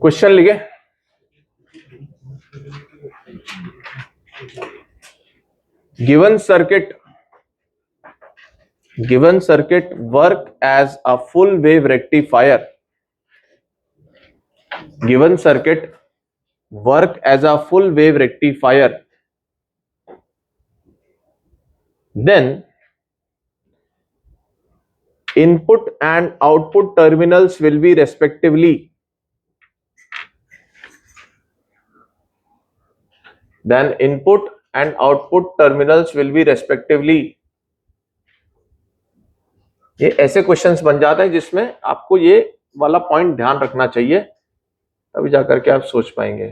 Question लिखे, given circuit work as a full wave rectifier. Given circuit work as a full wave rectifier, then input and output terminals will be respectively ये ऐसे questions बन जाते हैं जिसमें आपको ये वाला पॉइंट ध्यान रखना चाहिए, तभी जाकर के आप सोच पाएंगे।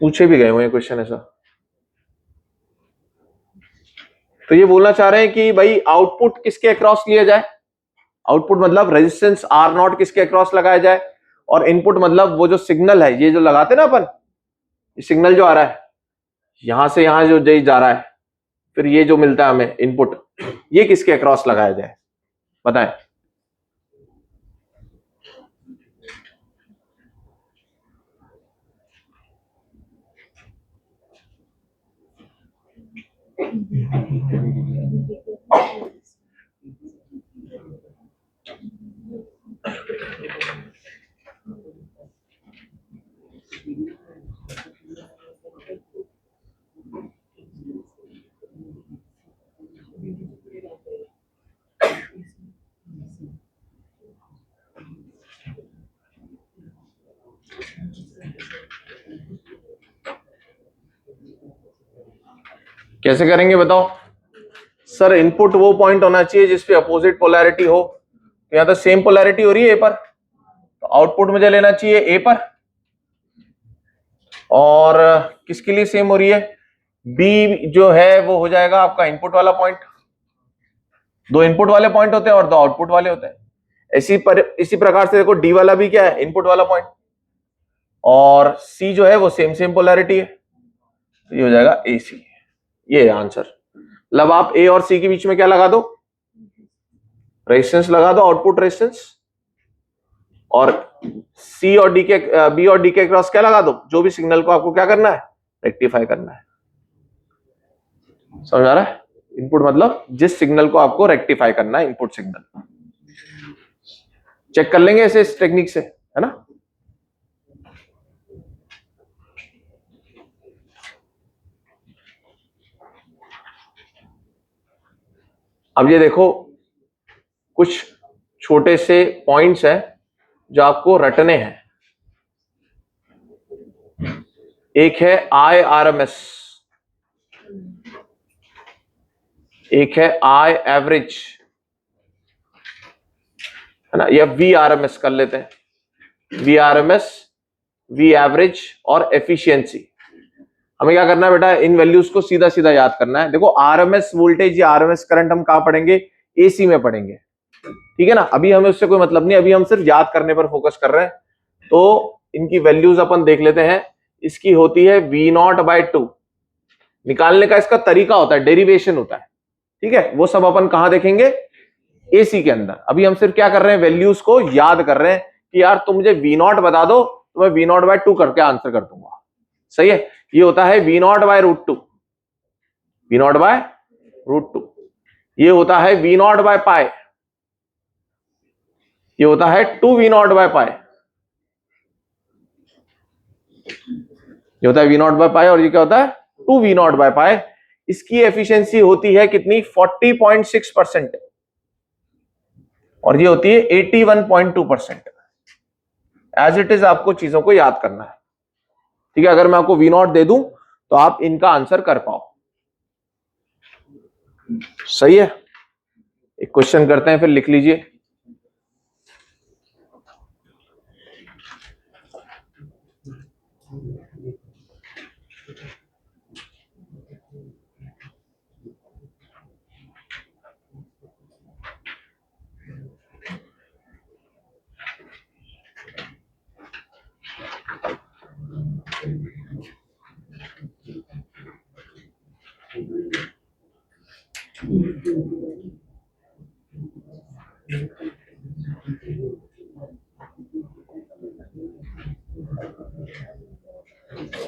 पूछे भी गए हुए क्वेश्चन ऐसा। तो ये बोलना चाह रहे हैं कि भाई आउटपुट किसके अक्रॉस लिया जाए, आउटपुट मतलब रेजिस्टेंस R0 किसके अक्रॉस लगाया जाए, और इनपुट मतलब वो जो सिग्नल है, ये जो लगाते ना अपन, ये सिग्नल जो आ रहा है यहां से यहां जो जा रहा है, फिर ये जो मिलता है हमें इनपुट, ये किसके अक्रॉस लगाया जाए, बताएं। कैसे करेंगे बताओ सर। इनपुट वो पॉइंट होना चाहिए जिसपे अपोजिट पोलैरिटी हो, तो यहां तो सेम पोलैरिटी हो रही है ए पर, तो आउटपुट मुझे लेना चाहिए ए पर, और किसके लिए सेम हो रही है, बी जो है वो हो जाएगा आपका इनपुट वाला पॉइंट। दो इनपुट वाले पॉइंट होते हैं और दो आउटपुट वाले होते हैं। इसी प्रकार से देखो डी वाला भी क्या है, इनपुट वाला पॉइंट, और सी जो है वो सेम पोलैरिटी है, तो ये हो जाएगा ए सी। ये आंसर। मतलब आप ए और सी के बीच में क्या लगा दो, रेजिस्टेंस लगा दो, आउटपुट रेजिस्टेंस, और सी और डी के बी और डी के क्रॉस क्या लगा दो, जो भी सिग्नल को आपको क्या करना है, रेक्टिफाई करना है। समझ आ रहा है? इनपुट मतलब जिस सिग्नल को आपको रेक्टिफाई करना है, इनपुट सिग्नल। चेक कर लेंगे ऐसे इस टेक्निक से, है ना। अब ये देखो कुछ छोटे से पॉइंट्स हैं जो आपको रटने हैं। एक है IRMS, एक है I एवरेज, है ना, या VRMS कर लेते हैं, VRMS, V एवरेज और एफिशिएंसी। हमें क्या करना है बेटा, इन वैल्यूज को सीधा सीधा याद करना है। देखो आरएमएस वोल्टेज या आरएमएस करंट हम कहां पढ़ेंगे, एसी में पढ़ेंगे, ठीक है ना। अभी हमें उससे कोई मतलब नहीं, अभी हम सिर्फ याद करने पर फोकस कर रहे हैं। तो इनकी वैल्यूज अपन देख लेते हैं। इसकी होती है V0/2। निकालने का इसका तरीका होता है, डेरिवेशन होता है, ठीक है। वो सब अपन कहां देखेंगे, एसी के अंदर। अभी हम सिर्फ क्या कर रहे हैं, वैल्यूज को याद कर रहे हैं कि यार तुम मुझे V0 बता दो तो मैं V0/2 करके आंसर कर दूंगा। सही है। ये होता है V0/√2, V0/√2। ये होता है V0/π, ये होता है 2V0/π, ये होता है V0/π, और ये क्या होता है 2V0/π। इसकी एफिशिएंसी होती है कितनी, 40.6%, और ये होती है 81.2%। एज इट इज आपको चीजों को याद करना है, ठीक है। अगर मैं आपको V0 दे दूं तो आप इनका आंसर कर पाओ। सही है। एक क्वेश्चन करते हैं, फिर लिख लीजिए।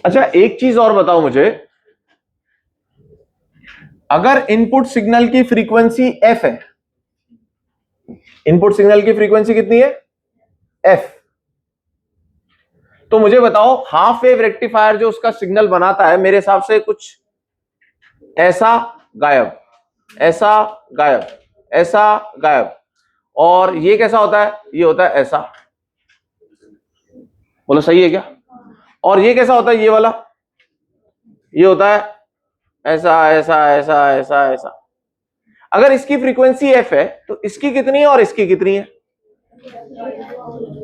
अच्छा, एक चीज और बताओ मुझे, अगर इनपुट सिग्नल की फ्रीक्वेंसी एफ है, इनपुट सिग्नल की फ्रीक्वेंसी कितनी है, एफ, तो मुझे बताओ हाफ वेव रेक्टिफायर जो उसका सिग्नल बनाता है, मेरे हिसाब से कुछ ऐसा गायब, ऐसा गायब, ऐसा गायब, और ये कैसा होता है, ये होता है ऐसा, बोलो सही है क्या? और ये कैसा होता है, ये वाला, ये होता है ऐसा ऐसा ऐसा ऐसा ऐसा। अगर इसकी फ्रीक्वेंसी एफ है तो इसकी कितनी है और इसकी कितनी है?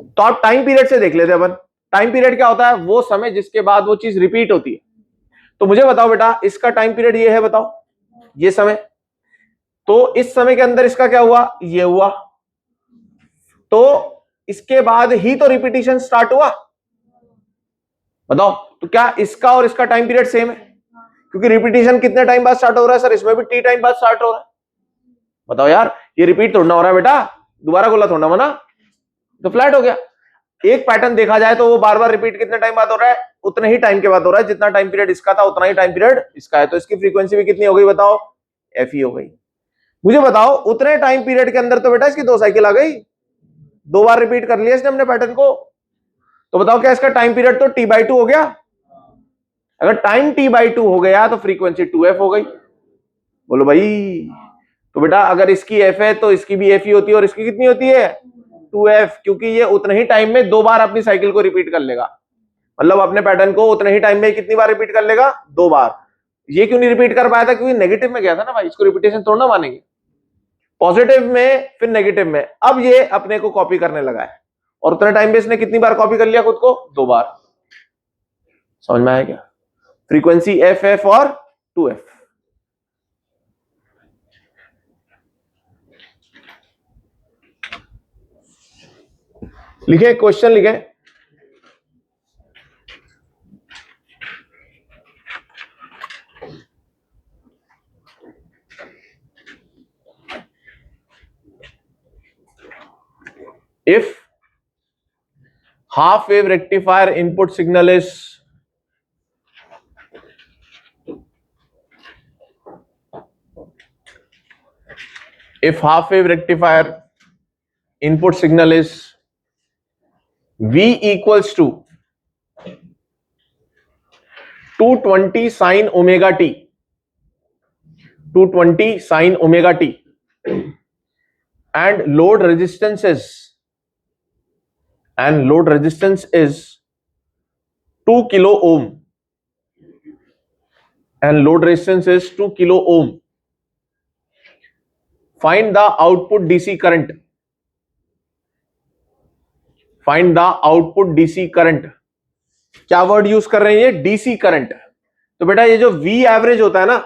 तो आप टाइम पीरियड से देख लेते हैं अपन। टाइम पीरियड क्या होता है, वो समय जिसके बाद वो चीज रिपीट होती है। तो मुझे बताओ बेटा, इसका टाइम पीरियड ये है, बताओ ये समय, तो इस समय के अंदर इसका क्या हुआ, ये हुआ, तो इसके बाद ही तो रिपीटिशन स्टार्ट हुआ। बताओ, तो क्या इसका और इसका टाइम पीरियड सेम है? क्योंकि रिपीटिशन कितने टाइम बाद स्टार्ट हो रहा है सर, इसमें भी टी टाइम बाद स्टार्ट हो रहा है। बताओ यार, ये रिपीट थोड़ा हो रहा है बेटा, दोबारा गोला थोड़ा बना, तो फ्लैट हो गया। एक पैटर्न देखा जाए तो वो बार बार रिपीट कितने टाइम बाद हो रहा है, उतने ही टाइम के बाद हो रहा है, जितना टाइम पीरियड इसका था उतना ही टाइम पीरियड इसका है, तो इसकी फ्रीक्वेंसी भी कितनी हो गई बताओ, एफ ही हो गई। मुझे बताओ उतने टाइम पीरियड के अंदर तो बेटा इसकी 2 साइकिल आ गई, 2 बार रिपीट कर लिया इसने अपने पैटर्न को, तो बताओ क्या इसका टाइम पीरियड तो t/2 हो गया? अगर टाइम t/2 हो गया तो फ्रीक्वेंसी 2f हो गई। बोलो भाई, तो बेटा अगर इसकी f है तो इसकी भी f ही होती है, और इसकी कितनी होती है, 2f, क्योंकि ये उतने ही टाइम में 2 बार अपनी साइकिल को रिपीट कर लेगा, मतलब अपने पैटर्न को उतने ही टाइम में कितनी बार रिपीट कर लेगा, 2 बार। ये क्यों नहीं रिपीट कर पाया था, क्योंकि नेगेटिव में गया था ना भाई, इसको रिपीटेशन थोड़ा ना मानेंगे, पॉजिटिव में फिर नेगेटिव में, अब ये अपने को कॉपी करने लगा है, और उतने टाइम में इसने कितनी बार कॉपी कर लिया खुद को, 2 बार। समझ में आया क्या? फ्रीक्वेंसी एफ एफ और 2f। लिखे क्वेश्चन लिखे, if half wave rectifier input signal is V equals to 220 sin omega t, 220 sin omega t, and load resistance is 2 kilo ohm, and load resistance is 2 kilo ohm. Find the output DC current. Find the output DC current. क्या word use कर रहे हैं ये, DC current. तो बेटा ये जो V average होता है ना,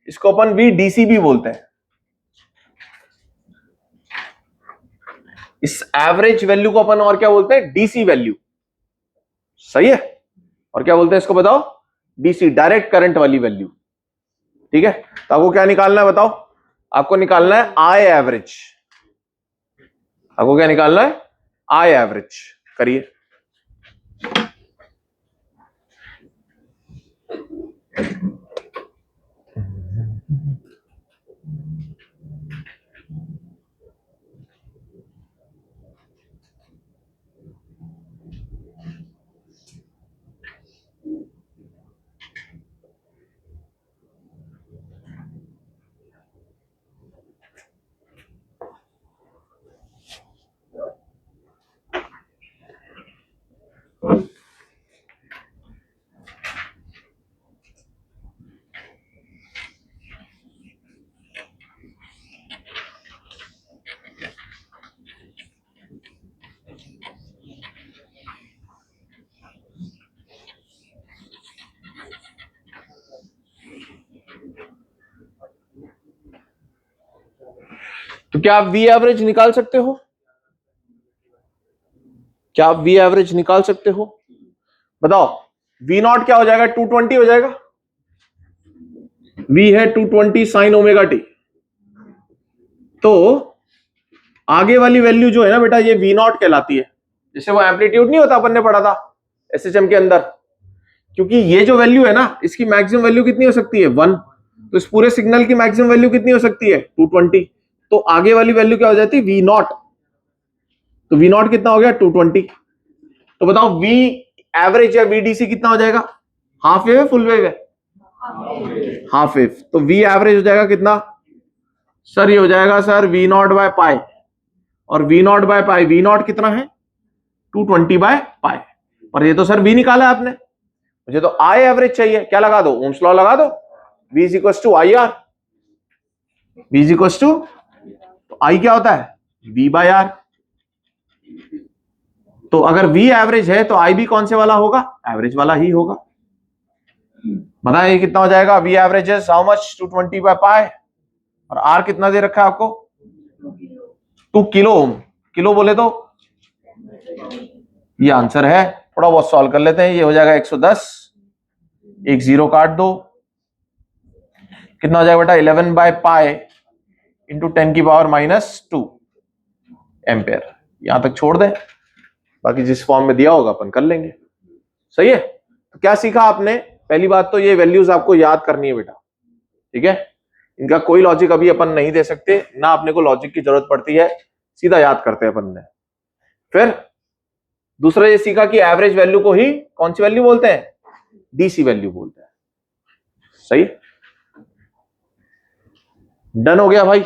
इसको अपन V DC भी बोलते हैं। इस एवरेज वैल्यू को अपन और क्या बोलते हैं, डीसी वैल्यू। सही है? और क्या बोलते हैं इसको बताओ, डीसी, डायरेक्ट करंट वाली वैल्यू। ठीक है, तो आपको क्या निकालना है बताओ, आपको निकालना है आई एवरेज। आपको क्या निकालना है, आई एवरेज। करिए। तो क्या आप वी एवरेज निकाल सकते हो? क्या आप वी एवरेज निकाल सकते हो? बताओ, वी नॉट क्या हो जाएगा, 220 हो जाएगा। वी है 220 साइन ओमेगा टी, तो आगे वाली वैल्यू जो है ना बेटा ये V नॉट कहलाती है। जैसे वो एम्पलीट्यूड नहीं होता अपन ने पढ़ा था SHM के अंदर, क्योंकि ये जो वैल्यू है ना इसकी मैक्सिमम वैल्यू कितनी हो सकती है 1, तो इस पूरे सिग्नल की मैक्सिमम वैल्यू कितनी हो सकती है 220, तो आगे वाली वैल्यू क्या हो जाती है V नॉट, तो V नॉट कितना हो गया 220। तो बताओ V एवरेज या VDC कितना हो जाएगा, हाफ वेव है फुल वेव है, हाफ वेव, तो V एवरेज हो जाएगा कितना सर, ये हो जाएगा sir V not by pi, और V not by pi, V not कितना है 220 बाय पाई, पर ये तो सर V निकाला है आपने, मुझे तो I एवरेज चाहिए, क्या लगा दो ओम्स लॉ लगा दो, V is equal to IR, V is equal to, तो I क्या होता है V बाय R, तो अगर V एवरेज है तो I भी कौन से वाला होगा, एवरेज वाला ही होगा। बताइए कितना हो जाएगा, V average is how much 220 by pi, और R कितना दे रखा है आपको 2 किलो ओम, किलो बोले तो ये आंसर है। थोड़ा बहुत सॉल्व कर लेते हैं, ये हो जाएगा 110, एक जीरो काट दो, कितना हो जाएगा बेटा 11 बाय पाई इंटू 10 की पावर -2 एम्पेयर, यहां तक छोड़ दें, बाकी जिस फॉर्म में दिया होगा अपन कर लेंगे। सही है, तो क्या सीखा आपने, पहली बात तो ये वैल्यूज आपको याद करनी है बेटा, ठीक है, इनका कोई लॉजिक अभी अपन नहीं दे सकते, ना अपने को लॉजिक की जरूरत पड़ती है, सीधा याद करते हैं अपन ने। फिर दूसरा ये सीखा कि एवरेज वैल्यू को ही कौन सी वैल्यू बोलते हैं, डीसी वैल्यू बोलते हैं। सही, डन हो गया भाई।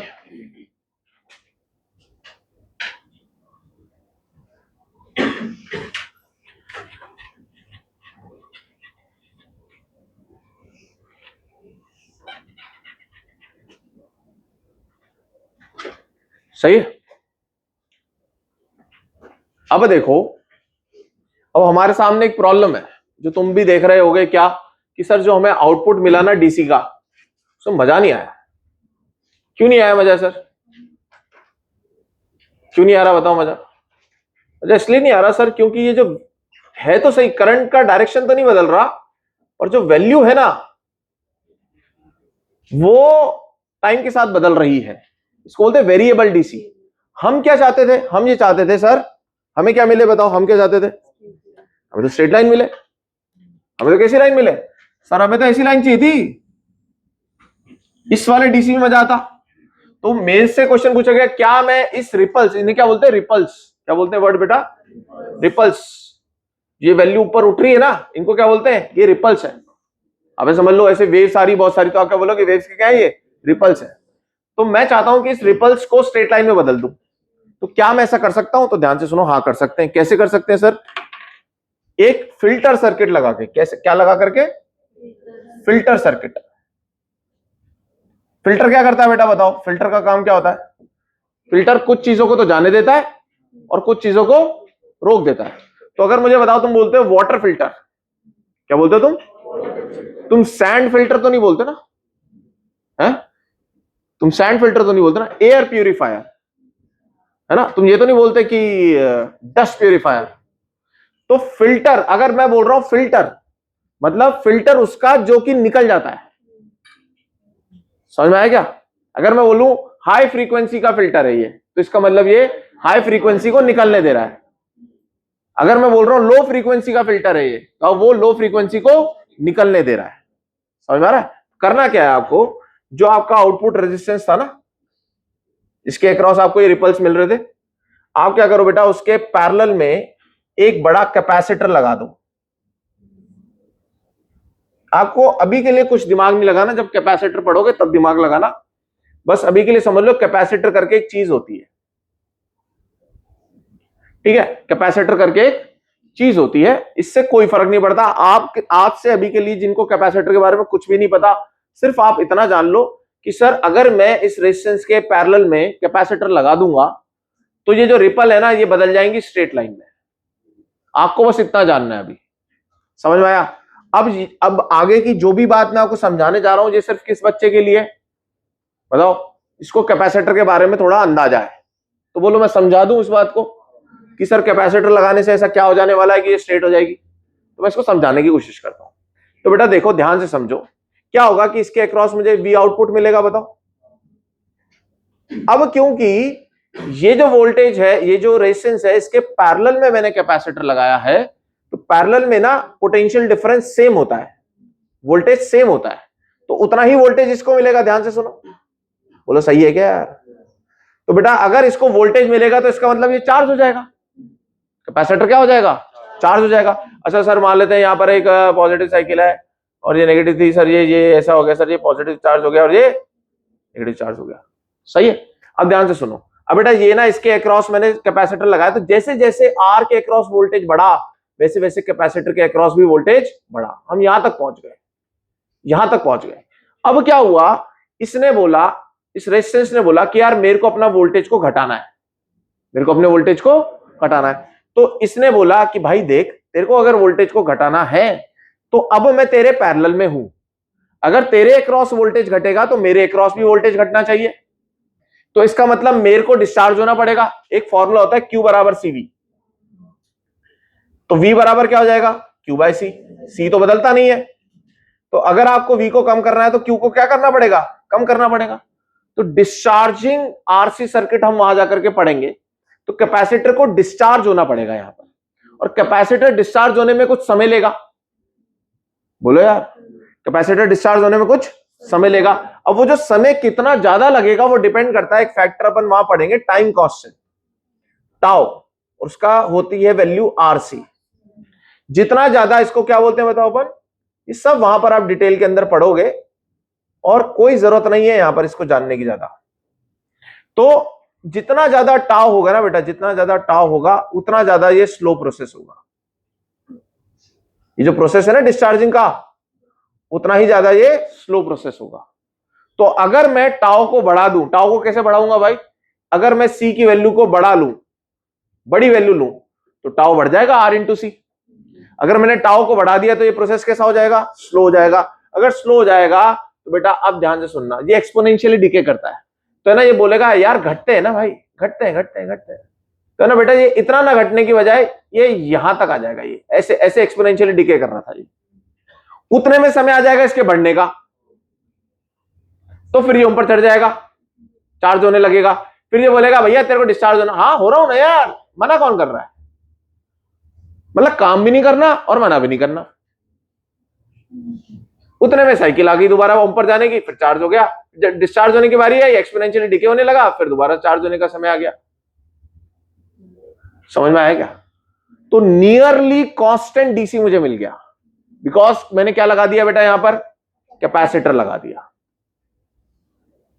सही है, अब देखो, अब हमारे सामने एक प्रॉब्लम है जो तुम भी देख रहे होगे, क्या कि सर जो हमें आउटपुट मिला ना डीसी का, उसमें मजा नहीं आया। क्यों नहीं आया मजा सर, क्यों नहीं आ रहा बताओ मजा? मजा इसलिए नहीं आ रहा सर क्योंकि ये जो है तो सही, करंट का डायरेक्शन तो नहीं बदल रहा, और जो वैल्यू है ना वो टाइम के साथ बदल रही है, इसको बोलते हैं वेरिएबल डीसी। हम क्या चाहते थे, हम ये चाहते थे सर हमें क्या मिले बताओ, हम क्या चाहते थे, हमें तो स्ट्रेट लाइन मिले, हमें तो कैसी लाइन मिले सर, हमें तो ऐसी लाइन चाहिए थी, इस वाले डीसी में मजा आता। तो मेंस से क्वेश्चन पूछा गया, क्या मैं इस रिपल्स, इन्हें क्या बोलते हैं रिपल्स, क्या बोलते हैं वर्ड बेटा रिपल्स, ये वैल्यू ऊपर उठ रही है ना, इनको क्या बोलते हैं, ये रिपल्स है। अब समझ लो ऐसे वेव सारी बहुत सारी, तो आप क्या बोलोगे वेव्स के क्या है, ये रिपल्स है। तो मैं चाहता हूं कि इस रिपल्स को स्ट्रेट लाइन में बदल दूं, तो क्या मैं ऐसा कर सकता हूं, तो ध्यान से सुनो, हाँ कर सकते हैं। कैसे कर सकते हैं सर, एक फिल्टर सर्किट लगा के, कैसे, क्या लगा करके, फिल्टर सर्किट। फिल्टर क्या करता है बेटा बताओ, फिल्टर का काम क्या होता है, फिल्टर कुछ चीजों को तो जाने देता है और कुछ चीजों को रोक देता है। तो अगर मुझे बताओ, तुम बोलते हो वाटर फिल्टर, क्या बोलते हो तुम सैंड फिल्टर तो नहीं बोलते ना, है तुम सैंड फिल्टर तो नहीं बोलते ना, एयर प्यूरिफायर है ना, तुम ये तो नहीं बोलते कि डस्ट प्यूरिफायर। तो फिल्टर, अगर मैं बोल रहा हूं फिल्टर, मतलब फिल्टर उसका जो कि निकल जाता है, समझ में आया क्या? अगर मैं बोलूं हाई फ्रीक्वेंसी का फिल्टर है ये, तो इसका मतलब ये हाई फ्रीक्वेंसी को निकलने दे रहा है। अगर मैं बोल रहा हूं लो फ्रीक्वेंसी का फिल्टर है ये, तो वो लो फ्रीक्वेंसी को निकलने दे रहा है। समझ में आ रहा है? करना क्या है आपको, जो आपका आउटपुट रेजिस्टेंस था ना, इसके अक्रॉस आपको ये रिपल्स मिल रहे थे, आप क्या करो बेटा, उसके पैरेलल में एक बड़ा कैपेसिटर लगा दो। आपको अभी के लिए कुछ दिमाग नहीं लगाना, जब कैपेसिटर पढ़ोगे तब दिमाग लगाना, बस अभी के लिए समझ लो कैपेसिटर करके एक चीज होती है, ठीक है, कैपेसिटर करके एक चीज होती है, इससे कोई फर्क नहीं पड़ता। आपसे अभी के लिए जिनको कैपेसिटर के बारे में कुछ भी नहीं पता, सिर्फ आप इतना जान लो कि सर अगर मैं इस रेजिस्टेंस के पैरेलल में कैपेसिटर लगा दूंगा तो ये जो रिपल है ना ये बदल जाएंगी स्ट्रेट लाइन में। आपको बस इतना जानना है, अभी समझ में आया? अब आगे की जो भी बात मैं आपको समझाने जा रहा हूं, ये सिर्फ किस बच्चे के लिए बताओ, इसको कैपेसिटर के बारे में थोड़ा अंदाजा है, तो बोलो मैं समझा दूं इस बात को कि सर कैपेसिटर लगाने से ऐसा क्या हो जाने वाला है कि ये स्ट्रेट हो जाएगी, तो मैं इसको समझाने की कोशिश करता हूं। तो बेटा देखो ध्यान से समझो, क्या होगा कि इसके अक्रॉस मुझे V आउटपुट मिलेगा बताओ। अब क्योंकि ये जो वोल्टेज है, ये जो रेजिस्टेंस है, इसके पैरेलल में मैंने कैपेसिटर लगाया है, तो पैरेलल में ना पोटेंशियल डिफरेंस सेम होता है, वोल्टेज सेम होता है, तो उतना ही वोल्टेज इसको मिलेगा। ध्यान से सुनो, बोलो सही है क्या? तो बेटा अगर इसको वोल्टेज मिलेगा तो इसका मतलब ये चार्ज हो जाएगा, कैपेसिटर क्या हो जाएगा? चार्ज हो जाएगा। अच्छा सर मान लेते हैं यहां पर एक पॉजिटिव साइकिल है और ये नेगेटिव थी, सर ये ऐसा हो गया, सर ये पॉजिटिव चार्ज हो गया और ये नेगेटिव चार्ज हो गया, सही है। अब ध्यान से सुनो, अब बेटा ये ना इसके अक्रॉस मैंने कैपेसिटर लगाया, तो जैसे जैसे आर के अक्रॉस वोल्टेज बढ़ा वैसे वैसे कैपेसिटर के अक्रॉस भी वोल्टेज बढ़ा। हम यहां तक पहुंच गए, यहां तक पहुंच गए। अब क्या हुआ, इसने बोला, इस रेजिस्टेंस ने बोला कि यार मेरे को अपना वोल्टेज को घटाना है, मेरे को अपने वोल्टेज को घटाना है। तो इसने बोला कि भाई देख, तेरे को अगर वोल्टेज को घटाना है तो अब मैं तेरे पैरेलल में हूं, अगर तेरे अक्रॉस वोल्टेज घटेगा तो मेरे अक्रॉस भी वोल्टेज घटना चाहिए, तो इसका मतलब मेरे को डिस्चार्ज होना पड़ेगा। एक फॉर्मूला होता है Q बराबर CV, तो V बराबर क्या हो जाएगा? Q बाय C, C तो बदलता नहीं है, तो अगर आपको V को कम करना है तो Q को क्या करना पड़ेगा? कम करना पड़ेगा। तो डिस्चार्जिंग RC सर्किट हम वहां जाकर के पढ़ेंगे, तो कैपेसिटर को डिस्चार्ज होना पड़ेगा यहां पर, और कैपेसिटर डिस्चार्ज होने में कुछ समय लेगा। बोलो यार, कैपेसिटर डिस्चार्ज होने में कुछ समय लेगा। अब वो जो समय कितना ज्यादा लगेगा वो डिपेंड करता है, एक फैक्टर अपन वहां पढ़ेंगे टाइम कांस्टेंट टाउ, उसका होती है वैल्यू RC। जितना ज्यादा, इसको क्या बोलते हैं बताओ अपन, ये सब वहां पर आप डिटेल के अंदर पढ़ोगे और कोई जरूरत नहीं है यहां पर इसको जानने की ज्यादा। तो जितना ज्यादा टाउ होगा ना बेटा, जितना ज्यादा टाउ होगा उतना ज्यादा ये स्लो प्रोसेस होगा। ये जो प्रोसेस है ना डिस्चार्जिंग का, उतना ही ज्यादा ये स्लो प्रोसेस होगा। तो अगर मैं टाउ को बढ़ा दूं, टाउ को कैसे बढ़ाऊंगा भाई? अगर मैं C की वैल्यू को बढ़ा लूं, बड़ी वैल्यू लूं, तो टाउ बढ़ जाएगा R इंटू C। अगर मैंने टाउ को बढ़ा दिया तो ये प्रोसेस कैसा हो जाएगा? स्लो हो जाएगा। अगर स्लो हो जाएगा तो बेटा अब ध्यान से सुनना, ये एक्सपोनेंशियली डिके करता है, तो है ना ये बोलेगा यार घटते हैं ना भाई, घटते हैं घटते हैं घटते हैं, तो है ना बेटा ये इतना ना घटने की बजाय ये यहां तक आ जाएगा, ये ऐसे ऐसे एक्सपोनेंशियली डिके कर रहा था, ये उतने में समय आ जाएगा इसके बढ़ने का, तो फिर ये ऊपर चढ़ जाएगा, चार्ज होने लगेगा। फिर ये बोलेगा भैया तेरे को डिस्चार्ज होना, हाँ हो रहा हूं ना यार, मना कौन कर रहा है? मतलब काम भी नहीं करना और मना भी नहीं करना। उतने में साइकिल आ गई दोबारा ऊपर जाने की, फिर चार्ज हो गया, डिस्चार्ज होने की बारी है, एक्सपोनेंशियली डिके होने लगा, फिर दोबारा चार्ज होने का समय आ गया। समझ में आया क्या? तो नियरली कांस्टेंट डीसी मुझे मिल गया, बिकॉज मैंने क्या लगा दिया बेटा यहां पर? कैपेसिटर लगा दिया।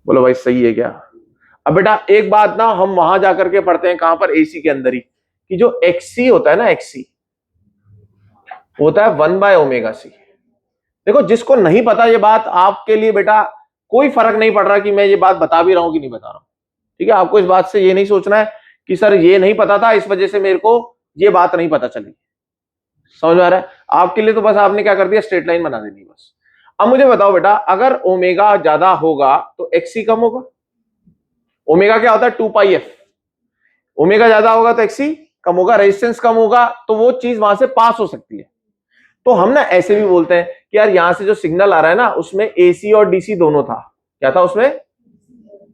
बोलो भाई सही है क्या? अब बेटा एक बात ना हम वहां जाकर के पढ़ते हैं, कहां पर? एसी के अंदर ही, कि जो एक्सी होता है ना, एक्सी होता है 1/ω/c। देखो जिसको नहीं पता ये बात, आपके लिए बेटा कोई फर्क नहीं पड़ रहा कि मैं ये बात बता भी रहा हूं कि नहीं बता रहा हूं, ठीक है? आपको इस बात से ये नहीं सोचना है कि सर ये नहीं पता था इस वजह से मेरे को ये बात नहीं पता चली। समझ में आ रहा है? आपके लिए तो बस आपने क्या कर दिया, स्ट्रेट लाइन बना देनी बस। अब मुझे बताओ बेटा, अगर ओमेगा ज्यादा होगा तो एक्सी कम होगा। ओमेगा क्या होता है? 2πf। ओमेगा ज्यादा होगा तो एक्सी कम होगा, रेजिस्टेंस कम होगा तो वो चीज वहां से पास हो सकती है। तो हम ना ऐसे भी बोलते हैं कि यार यहां से जो सिग्नल आ रहा है ना, उसमें एसी और डीसी दोनों था। क्या था उसमें?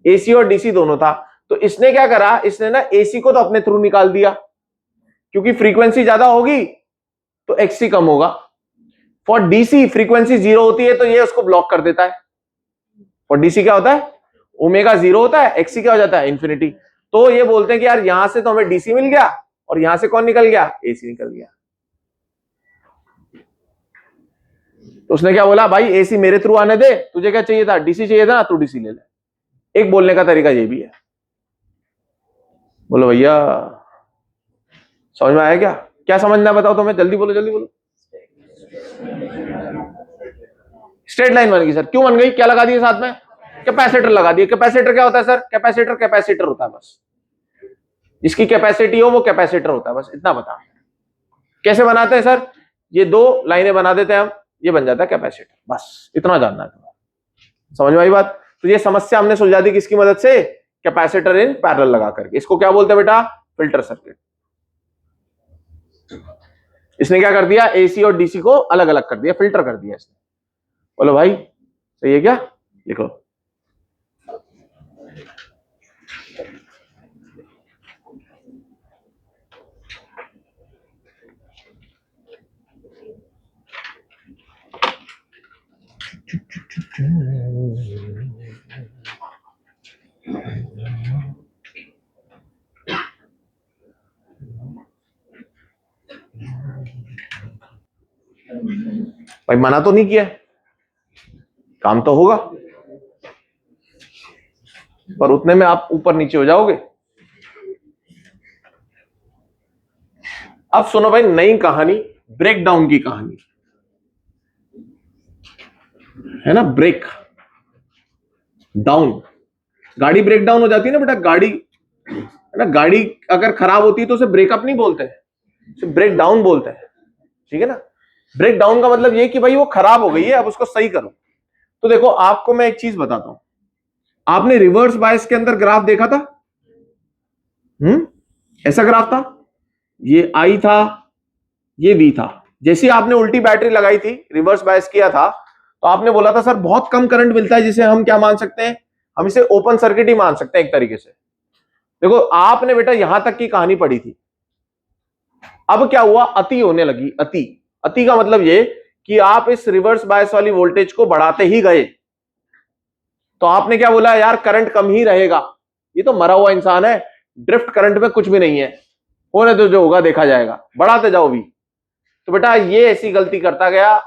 एसी और डीसी दोनों था। तो इसने क्या करा, इसने ना एसी को तो अपने थ्रू निकाल दिया, क्योंकि फ्रीक्वेंसी ज्यादा होगी तो एक्सी कम होगा। फॉर डीसी फ्रीक्वेंसी 0 होती है तो ये उसको ब्लॉक कर देता है। फॉर डीसी क्या होता है? ओमेगा 0 होता है, एक्सी क्या हो जाता है? इंफिनिटी। तो ये बोलते हैं कि यार यहां से तो हमें डीसी मिल गया और यहां से कौन निकल गया? एसी निकल गया। तो उसने क्या बोला, भाई एसी मेरे थ्रू आने दे, तुझे क्या चाहिए था? डीसी चाहिए था, तू डीसी ले ले। एक बोलने का तरीका ये भी है। बोलो भैया समझ में आया क्या? क्या समझना है बताओ तुम्हें, जल्दी बोलो जल्दी बोलो। स्ट्रेट लाइन बन गई सर, क्यों बन गई? क्या लगा दिया साथ में? कैपेसिटर लगा दिया। कैपेसिटर क्या होता है सर? कैपेसिटर कैपेसिटर होता है, बस जिसकी कैपेसिटी हो वो कैपेसिटर होता है, बस इतना बता। कैसे बनाते हैं सर? ये दो लाइनें बना देते हैं हम, ये बन जाता है कैपेसिटर, बस इतना जानना है तुम्हें। समझ में आई बात? तो ये समस्या हमने सुलझा दी किसकी मदद से? कैपेसिटर इन पैरेलल लगा करके। इसको क्या बोलते हैं बेटा? Filter circuit. इसने क्या कर दिया? एसी और डीसी को अलग अलग कर दिया, फिल्टर कर दिया इसने। बोलो भाई सही है क्या? लिखो। भाई मना तो नहीं किया, काम तो होगा, पर उतने में आप ऊपर नीचे हो जाओगे। अब सुनो भाई नई कहानी, ब्रेक डाउन की कहानी है ना। ब्रेक डाउन, गाड़ी ब्रेक डाउन हो जाती है ना बेटा, गाड़ी है ना, गाड़ी अगर खराब होती है तो उसे ब्रेकअप नहीं बोलते हैं, उसे ब्रेक डाउन बोलते हैं, ठीक है ना। ब्रेक डाउन का मतलब ये कि भाई वो खराब हो गई है, अब उसको सही करो। तो देखो आपको मैं एक चीज बताता हूं, आपने रिवर्स बायस के अंदर ग्राफ देखा था? ऐसा ग्राफ था, ये आई था, ये वी था। जैसे आपने उल्टी बैटरी लगाई थी, रिवर्स बायस किया था, तो आपने बोला था सर बहुत कम करंट मिलता है, जिसे हम क्या मान सकते हैं, हम इसे ओपन सर्किट ही मान सकते हैं एक तरीके से। देखो आपने बेटा यहां तक की कहानी पढ़ी थी, अब क्या हुआ, अति होने लगी। अति, अति का मतलब ये कि आप इस रिवर्स बायस वाली वोल्टेज को बढ़ाते ही गए, तो आपने क्या बोला, यार करंट कम ही रहेगा, ये तो मरा हुआ इंसान है, ड्रिफ्ट करंट में कुछ भी नहीं है, होने तो जो होगा देखा जाएगा, बढ़ाते जाओ भी। तो बेटा ये ऐसी गलती करता गया,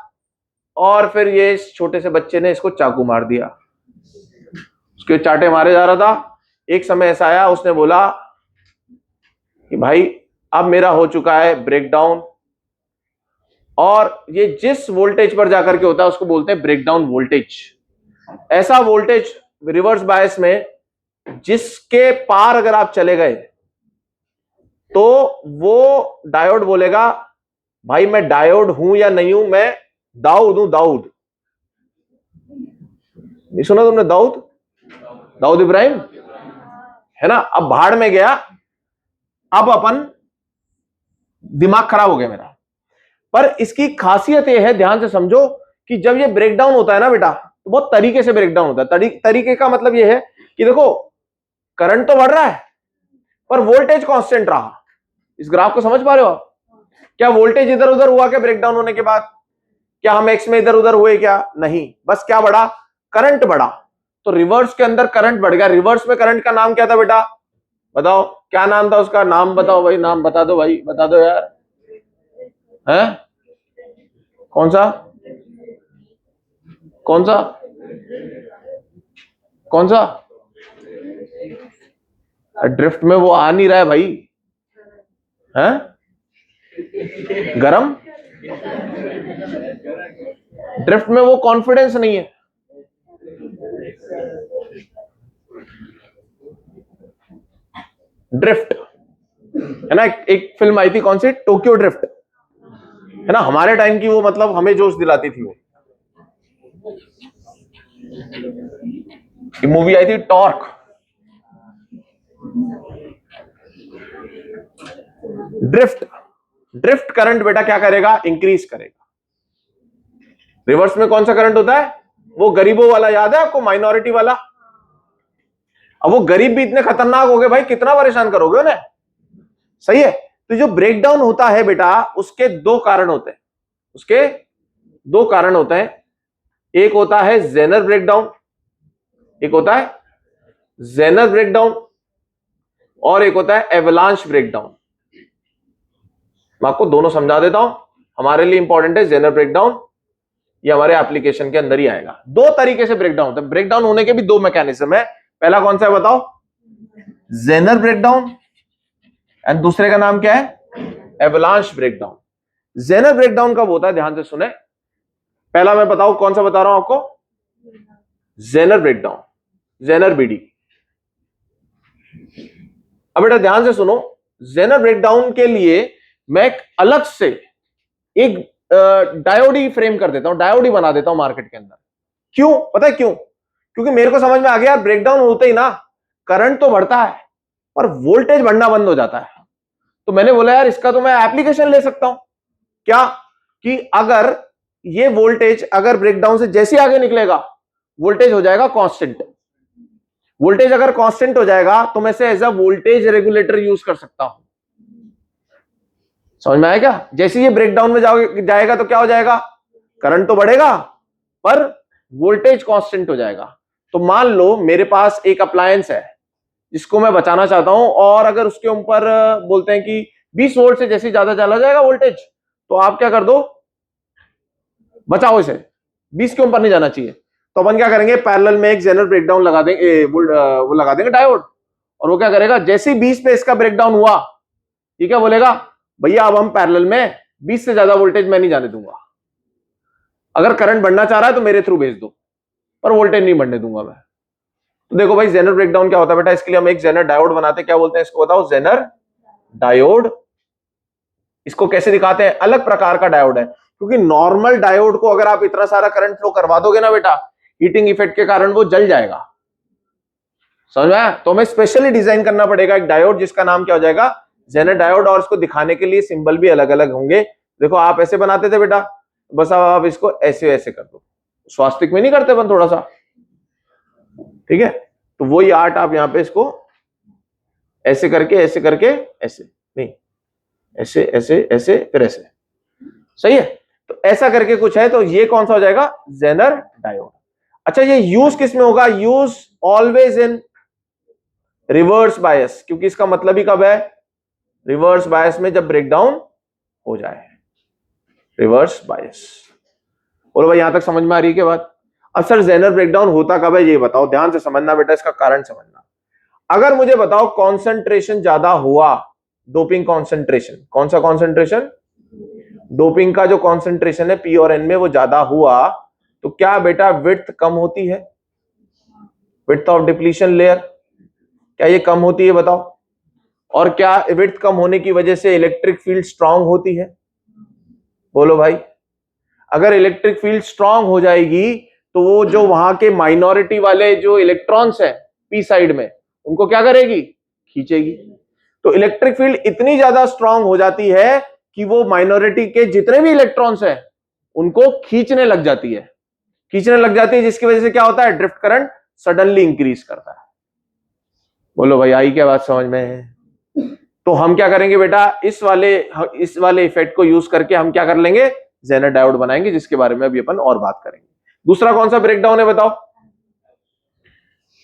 और फिर ये इस छोटे से बच्चे ने इसको चाकू मार दिया, उसके चाटे मारे जा रहा था। एक समय ऐसा आया, उसने बोला कि भाई अब मेरा हो चुका है ब्रेकडाउन, और ये जिस वोल्टेज पर जाकर के होता है उसको बोलते हैं ब्रेकडाउन वोल्टेज। ऐसा वोल्टेज रिवर्स बायस में जिसके पार अगर आप चले गए तो वो डायोड बोलेगा भाई मैं डायोड हूं या नहीं हूं, मैं दाऊद हूं, दाऊद। नहीं सुना तुमने दाऊद, दाऊद इब्राहिम है ना। अब भाड़ में गया, अब अपन दिमाग खराब हो गया मेरा। पर इसकी खासियत यह है, ध्यान से समझो, कि जब ये ब्रेकडाउन होता है ना बेटा, तो बहुत तरीके से ब्रेकडाउन होता है। तरीके का मतलब यह है कि देखो करंट तो बढ़ रहा है पर वोल्टेज कांस्टेंट रहा। इस ग्राफ को समझ पा रहे हो आप? क्या वोल्टेज इधर उधर हुआ क्या ब्रेकडाउन होने के बाद? क्या हम एक्स में इधर उधर हुए क्या? नहीं, बस क्या बढ़ा, करंट बढ़ा। तो रिवर्स के अंदर करंट बढ़ गया। रिवर्स में करंट का नाम क्या था बेटा, बताओ क्या नाम था उसका, नाम बताओ भाई, नाम बता दो भाई, बता दो यार, है कौन सा, कौन सा, कौन सा? ड्रिफ्ट में वो आ नहीं रहा है भाई, है गरम, ड्रिफ्ट में वो कॉन्फिडेंस नहीं है। ड्रिफ्ट है ना, एक फिल्म आई थी, कौन सी, टोक्यो ड्रिफ्ट, है ना, हमारे टाइम की वो, मतलब हमें जोश दिलाती थी वो मूवी आई थी टॉर्क। ड्रिफ्ट, ड्रिफ्ट करंट बेटा क्या करेगा, इंक्रीज करेगा। रिवर्स में कौन सा करंट होता है, वो गरीबों वाला, याद है आपको, माइनॉरिटी वाला। अब वो गरीब भी इतने खतरनाक हो गए भाई, कितना परेशान करोगे उन्हें, सही है। तो जो ब्रेकडाउन होता है बेटा, उसके दो कारण होते हैं, उसके दो कारण होते हैं। एक होता है जेनर ब्रेकडाउन, एक होता है जेनर ब्रेकडाउन, और एक होता है एवलांच ब्रेकडाउन। मैं आपको दोनों समझा देता हूं, हमारे लिए इंपॉर्टेंट है जेनर ब्रेकडाउन, ये हमारे एप्लीकेशन के अंदर ही आएगा। दो तरीके से ब्रेकडाउन होता है, ब्रेकडाउन होने के भी दो मैकेनिज्म है। पहला कौन सा है बताओ, जेनर ब्रेकडाउन, एंड दूसरे का नाम क्या है, एवलांच ब्रेकडाउन। जेनर ब्रेकडाउन कब होता है, ध्यान से सुने, पहला मैं बताऊं कौन सा बता रहा हूं आपको, जेनर ब्रेकडाउन, जेनर बीडी। अब बेटा ध्यान से सुनो, जेनर ब्रेकडाउन के लिए मैं एक अलग से एक डायोडी फ्रेम कर देता हूं, डायोडी बना देता हूं मार्केट के अंदर। क्यों पता है क्यों? क्योंकि मेरे को समझ में आ गया ब्रेकडाउन होते ही ना करंट तो बढ़ता है पर वोल्टेज बढ़ना बंद हो जाता है। तो मैंने बोला यार इसका तो मैं एप्लीकेशन ले सकता हूं, क्या कि अगर ये वोल्टेज अगर ब्रेकडाउन से जैसे आगे निकलेगा वोल्टेज हो जाएगा कांस्टेंट। वोल्टेज अगर कांस्टेंट हो जाएगा तो मैं इसे as a voltage regulator use कर सकता हूं। समझ में आया क्या? जैसे ये ब्रेकडाउन में जाएगा तो क्या हो जाएगा, करंट तो बढ़ेगा पर वोल्टेज कांस्टेंट हो जाएगा। तो मान लो मेरे पास एक अप्लायंस है, जिसको मैं बचाना चाहता हूं, और अगर उसके ऊपर बोलते हैं कि 20 वोल्ट से जैसे ज्यादा चला जाएगा वोल्टेज, तो आप क्या कर दो, बचाओ इसे, 20 के ऊपर नहीं जाना चाहिए। तो अपन क्या करेंगे, पैरेलल में एक जेनर ब्रेकडाउन लगा देंगे, वो लगा देंगे डायोड, और वो क्या करेगा, जैसे ही 20 पे इसका ब्रेकडाउन हुआ, ये क्या बोलेगा, भैया अब हम पैरेलल में 20 से ज्यादा वोल्टेज मैं नहीं जाने दूंगा, अगर करंट बढ़ना चाह रहा है तो मेरे थ्रू भेज दो, पर वोल्टेज नहीं बढ़ने दूंगा मैं। तो देखो भाई जेनर ब्रेकडाउन क्या होता है बेटा, इसके लिए हम एक जेनर डायोड बनाते हैं, क्या बोलते हैं इसको बताओ, जेनर डायोड। इसको कैसे दिखाते हैं, अलग प्रकार का डायोड है, क्योंकि नॉर्मल डायोड को अगर आप इतना सारा करंट फ्लो करवा दोगे ना बेटा, हीटिंग इफेक्ट के कारण वो जल जाएगा, समझ में आया? तो हमें स्पेशली डिजाइन करना पड़ेगा एक डायोड जिसका नाम क्या हो जाएगा, जेनर डायोड, और इसको दिखाने के लिए सिंबल भी अलग अलग होंगे। देखो आप ऐसे बनाते थे बेटा, बस अब आप इसको ऐसे ऐसे कर दो, स्वास्तिक में नहीं करते अपन थोड़ा सा, ठीक है? तो वही आर्ट आप यहां पे इसको ऐसे करके ऐसे नहीं, ऐसे ऐसे ऐसे फिर ऐसे, सही है? तो ऐसा करके कुछ है, तो ये कौन सा हो जाएगा, जेनर डायोड। अच्छा ये यूज किस में होगा, use always in reverse bias, क्योंकि इसका मतलब ही कब है, रिवर्स बायस में जब ब्रेकडाउन हो जाए, रिवर्स बायस। बोलो भाई यहां तक समझ में आ रही है क्या बात? अब सर जेनर ब्रेकडाउन होता कब है ये बताओ, ध्यान से समझना बेटा, इसका कारण समझना। अगर मुझे बताओ कॉन्सेंट्रेशन ज्यादा हुआ, डोपिंग कॉन्सेंट्रेशन, कौन सा कॉन्सेंट्रेशन, डोपिंग का जो कॉन्सेंट्रेशन है पी और एन में वो ज्यादा हुआ, तो क्या बेटा विड्थ कम होती है, विड्थ ऑफ डिप्लीशन लेयर, क्या ये कम होती है बताओ? और क्या विड्थ कम होने की वजह से इलेक्ट्रिक फील्ड स्ट्रांग होती है? बोलो भाई, अगर इलेक्ट्रिक फील्ड स्ट्रांग हो जाएगी तो वो जो वहां के माइनॉरिटी वाले जो इलेक्ट्रॉन्स हैं पी साइड में, उनको क्या करेगी, खींचेगी। तो इलेक्ट्रिक फील्ड इतनी ज्यादा स्ट्रांग हो जाती है कि वो माइनॉरिटी के जितने भी इलेक्ट्रॉन्स हैं उनको खींचने लग जाती है, जिसकी वजह से क्या होता है, ड्रिफ्ट करंट सडनली इंक्रीज करता है। बोलो भाई आई क्या बात समझ में है? तो हम क्या करेंगे बेटा, इस वाले इफेक्ट को यूज करके हम क्या कर लेंगे, जेनर डायोड बनाएंगे, जिसके बारे में अभी अपन और बात करेंगे। दूसरा कौन सा ब्रेकडाउन है बताओ,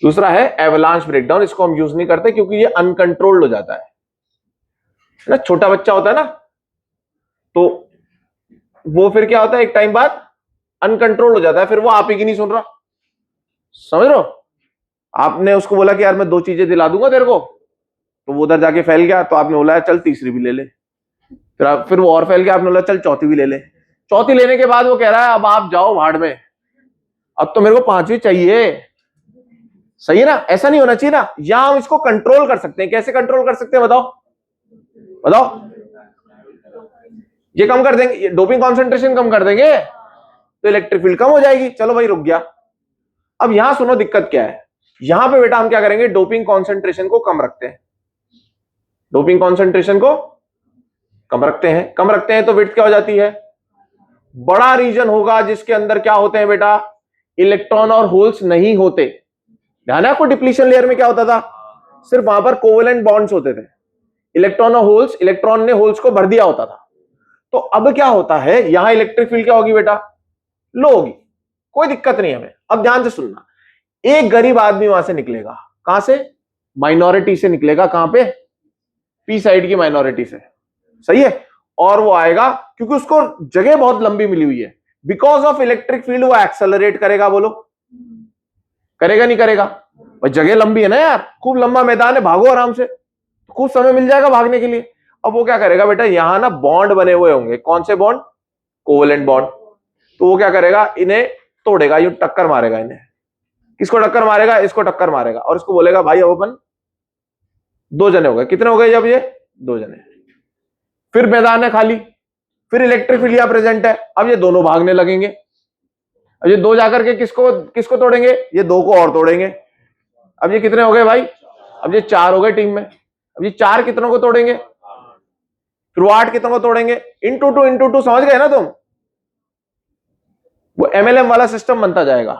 दूसरा है एवलांच ब्रेकडाउन। इसको हम यूज नहीं करते क्योंकि ये अनकंट्रोल्ड हो जाता है ना, छोटा बच्चा होता है ना, तो वो फिर क्या होता है, एक टाइम बाद अनकंट्रोल हो जाता है, फिर वो आप ही की नहीं सुन रहा, समझ रहे हो? आपने उसको बोला कि यार मैं 2 चीजें दिला दूंगा तेरे को, तो वो उधर जाके फैल गया, तो आपने बोला चल तीसरी भी ले ले, फिर वो और फैल गया, आपने बोला चल चौथी भी ले ले, चौथी लेने के बाद वो कह रहा है अब आप जाओ भाड़ में, अब तो मेरे को 5वीं चाहिए, सही है ना? ऐसा नहीं होना चाहिए ना। यहां हम इसको कंट्रोल कर सकते हैं, कैसे कंट्रोल कर सकते हैं बताओ, बताओ? ये कम कर देंगे, डोपिंग कॉन्सेंट्रेशन कम कर देंगे तो इलेक्ट्रिक फील्ड कम हो जाएगी। चलो भाई रुक गया। अब यहां सुनो दिक्कत क्या है, यहां पे बेटा हम क्या करेंगे, डोपिंग कॉन्सेंट्रेशन को कम रखते हैं, डोपिंग कॉन्सेंट्रेशन को कम रखते हैं तो विड्थ क्या हो जाती है, बड़ा रीजन होगा जिसके अंदर क्या होते हैं बेटा, इलेक्ट्रॉन और होल्स नहीं होते। ध्यान है आपको, डिप्लीशन लेयर में क्या होता था, सिर्फ वहां पर कोवेलेंट बॉन्ड्स होते थे, इलेक्ट्रॉन और होल्स, इलेक्ट्रॉन ने होल्स को भर दिया होता था। तो अब क्या होता है, यहां इलेक्ट्रिक फील्ड क्या होगी बेटा, लो होगी, कोई दिक्कत नहीं हमें। अब ध्यान से सुनना, एक गरीब आदमी वहां से निकलेगा, कहां से, माइनॉरिटी से निकलेगा, कहां पे, पी साइड की माइनॉरिटी से, सही है? और वो आएगा क्योंकि उसको जगह बहुत लंबी मिली हुई है, बिकॉज ऑफ इलेक्ट्रिक फील्ड वो एक्सेलरेट करेगा, बोलो करेगा नहीं करेगा? भाई जगह लंबी है ना यार, खूब लंबा मैदान है, भागो आराम से, खूब समय मिल जाएगा भागने के लिए। अब वो क्या करेगा बेटा, यहां ना बॉन्ड बने हुए होंगे, कौन से बॉन्ड, कोवेलेंट बॉन्ड, तो वो क्या करेगा, इन्हें तोड़ेगा, ये टक्कर मारेगा इन्हें, किसको टक्कर मारेगा, इसको टक्कर मारेगा, और इसको बोलेगा भाई अब अपन 2 जने हो गए, कितने हो गए जब ये 2 जने, फिर मैदान है खाली, फिर इलेक्ट्रिक फील्ड यहां प्रेजेंट है, अब ये दोनों भागने लगेंगे, अब ये 2 जाकर के किसको किसको तोड़ेंगे, ये 2 को और तोड़ेंगे, अब ये कितने हो गए भाई, अब ये 4 हो गए टीम में, अब ये 4 कितनों को तोड़ेंगे, फिर वो 8 कितनों को तोड़ेंगे, इंटू टू, समझ गए ना तुम? वो एमएलएम वाला सिस्टम बनता जाएगा।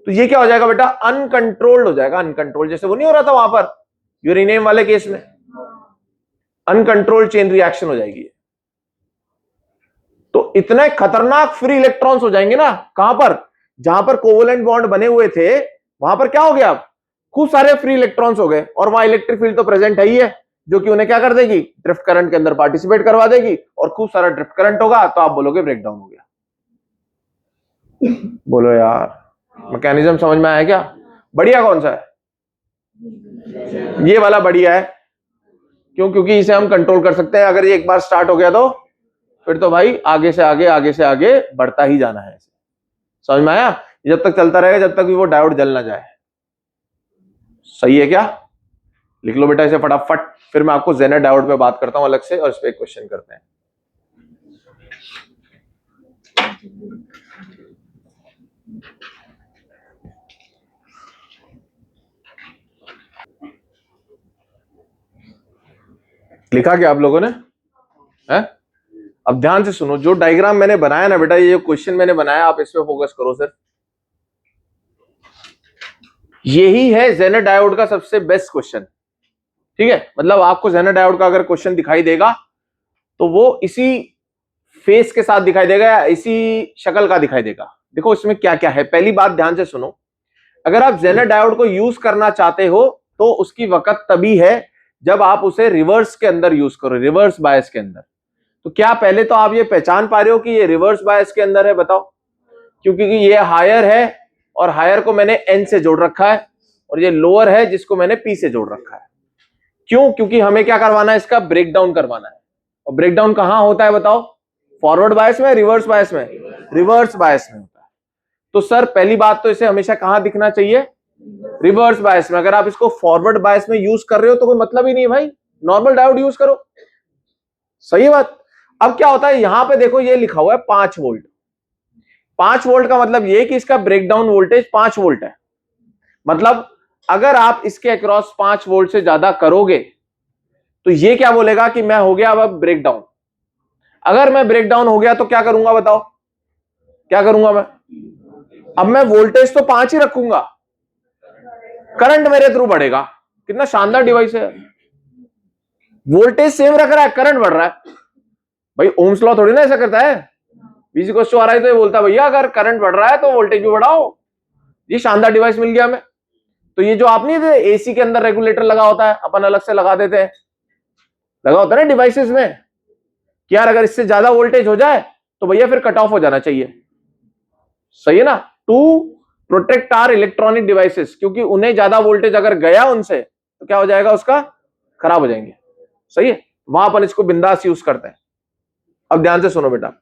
तो ये क्या हो जाएगा बेटा, अनकंट्रोल्ड हो जाएगा, अनकंट्रोल्ड, जैसे वो नहीं हो रहा था वहां पर यूरेनियम वाले केस में, अनकंट्रोल्ड चेन रिएक्शन हो जाएगी। तो इतने खतरनाक फ्री इलेक्ट्रॉन्स हो जाएंगे ना, कहां पर, जहां पर कोवेलेंट बॉन्ड बने हुए थे, वहां पर क्या हो गया, अब खूब सारे फ्री इलेक्ट्रॉन्स हो गए और वहां इलेक्ट्रिक फील्ड तो प्रेजेंट है ही है, जो कि उन्हें क्या कर देगी, ड्रिफ्ट करंट के अंदर पार्टिसिपेट करवा देगी, और खूब सारा ड्रिफ्ट करंट होगा तो आप बोलोगे ब्रेकडाउन हो गया। बोलो यार, मैकेनिज्म समझ में आया क्या? बढ़िया कौन सा है? ये वाला बढ़िया है। क्यों? क्योंकि इसे हम कंट्रोल कर सकते हैं। अगर ये एक बार स्टार्ट हो गया तो फिर तो भाई आगे से आगे बढ़ता ही जाना है। समझ में आया? जब तक चलता रहेगा, जब तक भी वो डायोड जल ना जाए। सही है क्या? लिख लो बेटा इसे फटाफट, फिर मैं आपको जेनर डायोड पे बात करता हूं अलग से, और इस पे एक क्वेश्चन करते हैं। लिखा क्या आप लोगों ने? है? अब ध्यान से सुनो, जो डायग्राम मैंने बनाया ना बेटा, ये क्वेश्चन मैंने बनाया, आप इस पे फोकस करो सर। यही है जेनर डायोड का सबसे बेस्ट क्वेश्चन। ठीक है, मतलब आपको जेनर डायोड का अगर क्वेश्चन दिखाई देगा तो वो इसी फेस के साथ दिखाई देगा या इसी शक्ल का दिखाई देगा। देखो इसमें क्या क्या है। पहली बात ध्यान से सुनो, अगर आप जेनर डायोड को यूज करना चाहते हो तो उसकी वक्त तभी है जब आप उसे रिवर्स के अंदर यूज करो, रिवर्स बायस के अंदर। तो क्या पहले तो आप ये पहचान पा रहे हो कि ये रिवर्स बायस के अंदर है? बताओ। क्योंकि ये हायर है और हायर को मैंने एन से जोड़ रखा है, और ये लोअर है जिसको मैंने पी से जोड़ रखा है। क्यों? क्योंकि हमें क्या करवाना है, इसका ब्रेकडाउन करवाना है। और ब्रेकडाउन कहां होता है बताओ? फॉरवर्ड बायस में, रिवर्स बायस में? रिवर्स बायस में होता है। तो सर पहली बात तो इसे हमेशा कहां दिखना चाहिए? रिवर्स बायस में। अगर आप इसको फॉरवर्ड बायस में यूज कर रहे हो तो कोई मतलब ही नहीं भाई, नॉर्मल डायोड यूज करो। सही बात। अब क्या होता है, यहां पे देखो ये लिखा हुआ है 5 वोल्ट। 5 वोल्ट का मतलब ये कि इसका ब्रेकडाउन वोल्टेज 5 वोल्ट है। मतलब अगर आप इसके अक्रॉस 5 वोल्ट से ज्यादा करोगे तो ये क्या बोलेगा कि मैं हो गया अब ब्रेकडाउन। अगर मैं ब्रेकडाउन हो गया तो क्या करूंगा बताओ? क्या करूंगा मैं? अब मैं वोल्टेज तो 5 ही रखूंगा, करंट मेरे थ्रू बढ़ेगा। कितना शानदार डिवाइस है। वोल्टेज सेम रख रहा है, करंट बढ़ रहा है। भाई ओम्स लॉ थोड़ी ना ऐसा करता है। V = R तो ये बोलता है भैया अगर करंट बढ़ रहा है तो वोल्टेज भी बढ़ाओ। ये शानदार डिवाइस मिल गया हमें। तो ये जो आप नहीं थे एसी के अंदर रेगुलेटर लगा होता है, अपन अलग से लगा देते हैं, लगा होता है ना डिवाइसेस में, कि यार अगर इससे ज्यादा वोल्टेज हो जाए तो भैया फिर कट ऑफ हो जाना चाहिए। सही है ना? To protect our electronic devices, क्योंकि उन्हें ज्यादा वोल्टेज अगर गया उनसे तो क्या हो जाएगा, उसका खराब हो जाएंगे। सही है, वहां अपन इसको बिंदास यूज करते हैं। अब ध्यान से सुनो बेटा,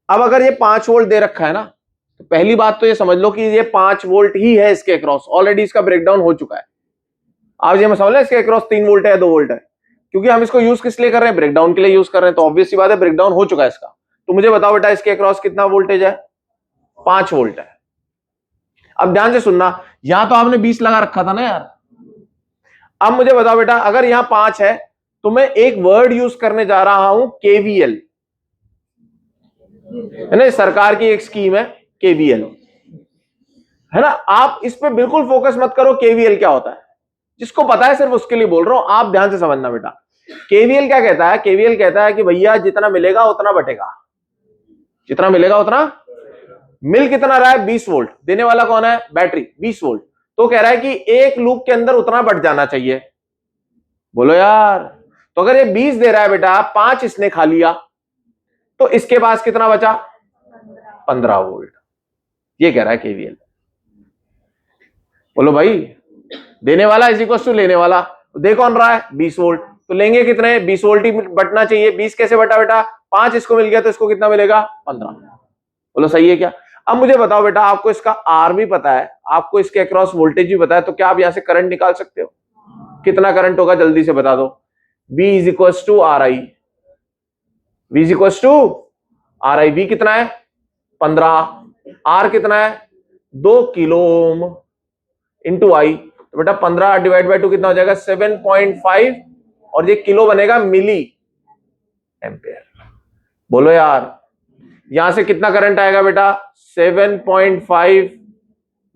अब अगर ये 5 वोल्ट दे रखा है ना, तो पहली बात तो ये समझ लो कि ये 5 वोल्ट ही है इसके अक्रॉस, ऑलरेडी इसका ब्रेकडाउन हो चुका है। आप ये समझ लो इसके अक्रॉस 3 वोल्ट है, 2 वोल्ट है, क्योंकि हम इसको यूज किस लिए कर रहे हैं? ब्रेकडाउन के लिए यूज कर रहे हैं। तो ऑब्वियस सी बात है ब्रेकडाउन हो चुका है इसका। तो मुझे बताओ बेटा इसके अक्रॉस कितना वोल्टेज है? 5 वोल्ट है। अब ध्यान से सुनना, यहां तो आपने 20 लगा रखा था ना यार। अब मुझे बताओ बेटा अगर यहां 5 है तो मैं एक वर्ड यूज करने जा रहा हूं, केवीएल, है ना? सरकार की एक स्कीम है केवीएल, है ना? आप इस पे बिल्कुल फोकस मत करो केवीएल क्या होता है, जिसको पता है सिर्फ उसके लिए बोल रहा हूं। आप ध्यान से समझना बेटा, केवीएल क्या कहता है? केवीएल कहता है कि भैया जितना मिलेगा उतना बटेगा, जितना मिलेगा उतना। मिल कितना रहा है? 20 वोल्ट। देने वाला कौन है? Battery, 20 volt. तो कह रहा है कि एक लूप के अंदर उतना बढ़ जाना चाहिए। बोलो यार, तो अगर ये 20 दे रहा है बेटा, 5 इसने खा लिया, तो इसके पास कितना बचा? 15 वोल्ट। ये कह रहा है केवीएल। बोलो भाई, देने वाला इज इक्वल टू लेने वाला, तो दे कौन रहा है? 20 वोल्ट। तो लेंगे कितने? 20 वोल्ट ही बटना चाहिए। 20 कैसे बटा बेटा? 5 इसको मिल गया तो इसको कितना मिलेगा? 15। बोलो सही है क्या? अब मुझे बताओ बेटा, आपको इसका आर भी पता है, आपको इसके अक्रॉस वोल्टेज भी पता है, तो क्या आप यहां से करंट निकाल सकते हो? कितना करंट होगा जल्दी से बता दो। V = RI, V = RI। V कितना है? 15। R कितना है? 2 किलो ओम इंटू आई। तो बेटा 15 डिवाइड बाई 2 कितना हो जाएगा? 7.5, और ये किलो बनेगा मिली एम्पेयर। बोलो यार, यहां से कितना करंट आएगा बेटा? 7.5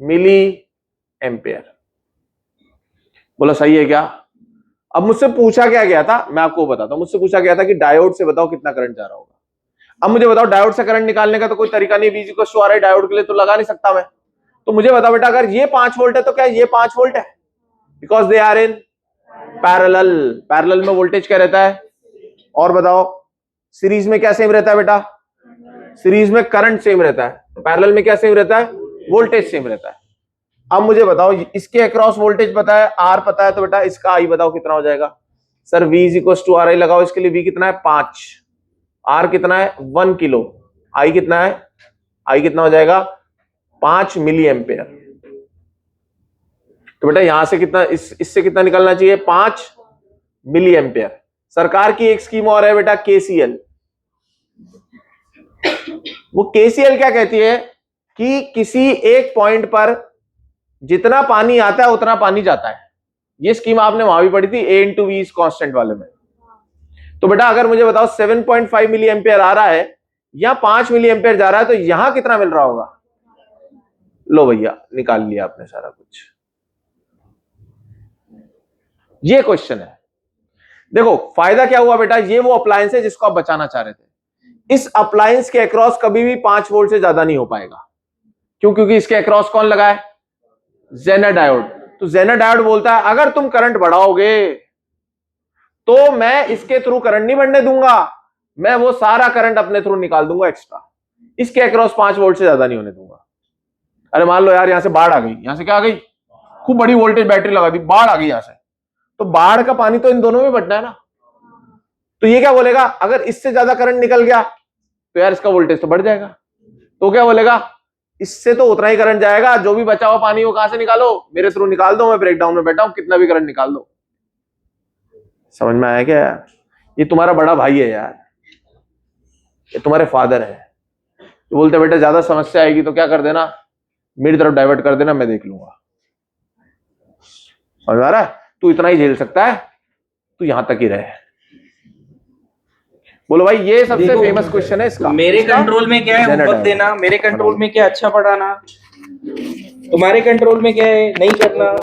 मिली एम्पेयर। बोला सही है क्या? अब मुझसे पूछा क्या गया था, मैं आपको बताता हूं। मुझसे पूछा गया था कि डायोड से बताओ कितना करंट जा रहा होगा। अब मुझे बताओ डायोड से करंट निकालने का तो कोई तरीका नहीं, V = RI डायोड के लिए तो लगा नहीं सकता मैं। तो मुझे बताओ बेटा, अगर ये 5 वोल्ट है तो क्या ये 5 वोल्ट है? Because they are in parallel. Parallel में वोल्टेज क्या रहता है? और बताओ, सीरीज में क्या सेम रहता है बेटा? सीरीज में करंट सेम रहता है। पैरेलल में क्या सेम रहता है? वोल्टेज सेम रहता है। अब मुझे बताओ, इसके अक्रॉस वोल्टेज पता है, आर पता है, तो बेटा इसका आई बताओ कितना हो जाएगा? Sir V equals to R I लगाओ। इसके लिए V कितना है? 5, आर कितना है? 1 किलो, आई कितना है? आई कितना हो जाएगा? 5 मिली एम्पेयर। तो बेटा यहां से कितना, इससे कितना निकलना चाहिए? 5 मिली एम्पेयर। सरकार की एक स्कीम और है बेटा, KCL। वो KCL क्या कहती है कि किसी एक पॉइंट पर जितना पानी आता है उतना पानी जाता है। ये स्कीम आपने वहां भी पढ़ी थी, A into V is constant वाले में। तो बेटा अगर मुझे बताओ 7.5 मिली एम्पेयर आ रहा है या 5 मिली एम्पेयर जा रहा है, तो यहां कितना मिल रहा होगा? लो भैया, निकाल लिया आपने सारा कुछ। ये क्वेश्चन है। देखो फायदा क्या हुआ बेटा, ये वो अप्लायंस है जिसको आप बचाना चाह रहे थे। इस अप्लायंस के अक्रॉस कभी भी 5 वोल्ट से ज्यादा नहीं हो पाएगा। क्यों? क्योंकि इसके अक्रॉस कौन लगा है? Zener diode. तो जेनर डायोड बोलता है अगर तुम करंट बढ़ाओगे तो मैं इसके थ्रू करंट नहीं बढ़ने दूंगा, मैं वो सारा करंट अपने थ्रू निकाल दूंगा एक्स्ट्रा। इसके अक्रॉस 5 वोल्ट से ज्यादा नहीं होने दूंगा। अरे मान लो यार यहां से बाढ़ आ गई, यहां से क्या आ गई? खूब बड़ी वोल्टेज बैटरी लगा दी, बाढ़ आ गई यहां से, तो बाढ़ का पानी तो इन दोनों में बटना है ना। तो ये क्या बोलेगा, अगर इससे ज्यादा करंट निकल गया तो यार इसका वोल्टेज तो बढ़ जाएगा। तो क्या बोलेगा, इससे तो उतना ही करंट जाएगा, जो भी बचा हुआ पानी वो कहां से निकालो? मेरे थ्रू निकाल दो, मैं ब्रेकडाउन में बैठा हूं, कितना भी करंट निकाल दो। समझ में आया क्या यार? ये तुम्हारा बड़ा भाई है यार, ये तुम्हारे फादर है। तो बोलते बेटा ज्यादा समस्या आएगी तो क्या कर देना, मेरी तरफ डाइवर्ट कर देना, मैं देख लूंगा। समझ आ रहा है? तू इतना ही झेल सकता है, तू यहां तक ही रहे। बोलो भाई, ये सबसे फेमस क्वेश्चन है इसका। मेरे कंट्रोल में क्या है? होमवर्क देना। मेरे कंट्रोल में क्या? अच्छा पढ़ाना। तुम्हारे कंट्रोल में क्या है? नहीं करना।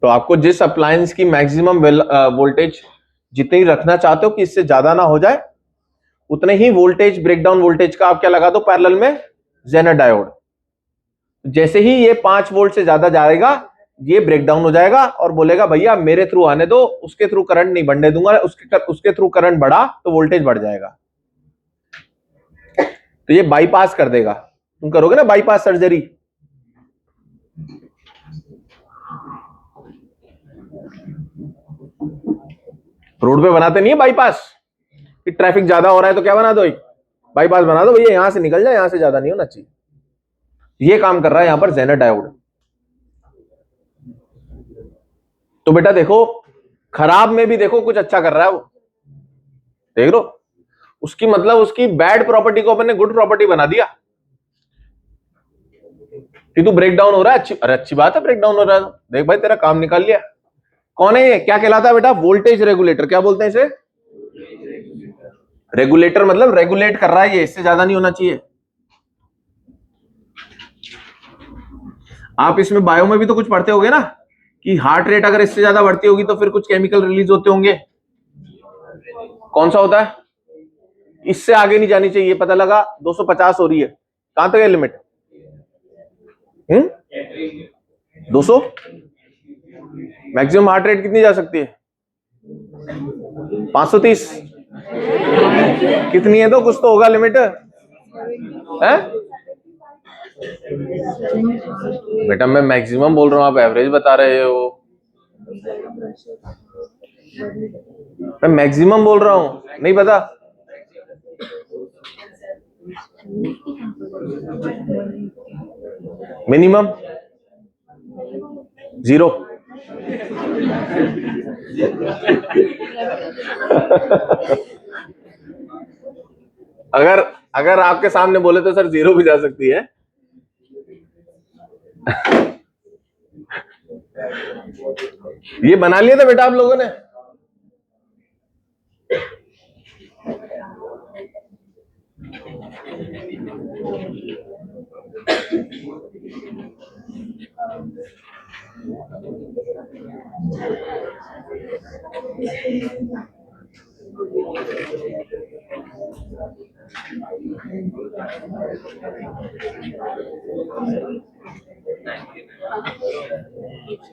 तो आपको जिस अप्लायंस की मैक्सिमम वोल्टेज जितनी रखना चाहते हो कि इससे ज्यादा ना हो जाए, उतने ही वोल्टेज, ब्रेकडाउन वोल्टेज का आप क्या लगा दो पैरेलल में? Zener diode. जैसे ही ये 5 वोल्ट से ज्यादा जाएगा, ये ब्रेकडाउन हो जाएगा और बोलेगा भैया मेरे थ्रू आने दो, उसके थ्रू करंट नहीं बढ़ने दूंगा, उसके थ्रू करंट बढ़ा तो वोल्टेज बढ़ जाएगा। तो ये बाईपास कर देगा। तुम करोगे ना बाईपास सर्जरी, रोड पे बनाते नहीं है बाईपास कि ट्रैफिक ज्यादा हो रहा है तो क्या बना दो, एक बाईपास बना दो भैया, यहां से निकल जाए, यहां से ज्यादा नहीं होना चाहिए। ये काम कर रहा है यहां पर जेनर डायोड। तो बेटा देखो, खराब में भी देखो कुछ अच्छा कर रहा है वो, देख लो। उसकी मतलब उसकी बैड प्रॉपर्टी को अपन ने गुड प्रॉपर्टी बना दिया कि तू ब्रेकडाउन हो रहा है, अच्छी, अरे अच्छी बात है ब्रेकडाउन हो रहा है, देख भाई तेरा काम निकाल लिया। कौन है ये? क्या कहलाता है बेटा? Voltage regulator. क्या बोलते हैं इसे? रेगुलेटर। मतलब रेगुलेट कर रहा है ये, इससे ज्यादा नहीं होना चाहिए। आप इसमें बायो में भी तो कुछ पढ़ते होगे ना कि हार्ट रेट अगर इससे ज्यादा बढ़ती होगी तो फिर कुछ केमिकल रिलीज होते होंगे। कौन सा होता है? इससे आगे नहीं जानी चाहिए, पता लगा 250 हो रही है, कहां तक है लिमिट? 200 मैक्सिमम हार्ट रेट कितनी जा सकती है? 530 कितनी है? तो कुछ तो होगा लिमिट है? बेटा मैं मैक्सिमम बोल रहा हूं, आप एवरेज बता रहे हो। मैं मैक्सिमम बोल रहा हूं, नहीं पता? मिनिमम 0। अगर आपके सामने बोले तो सर 0 भी जा सकती है। ये बना लिया था बेटा आप लोगों ने?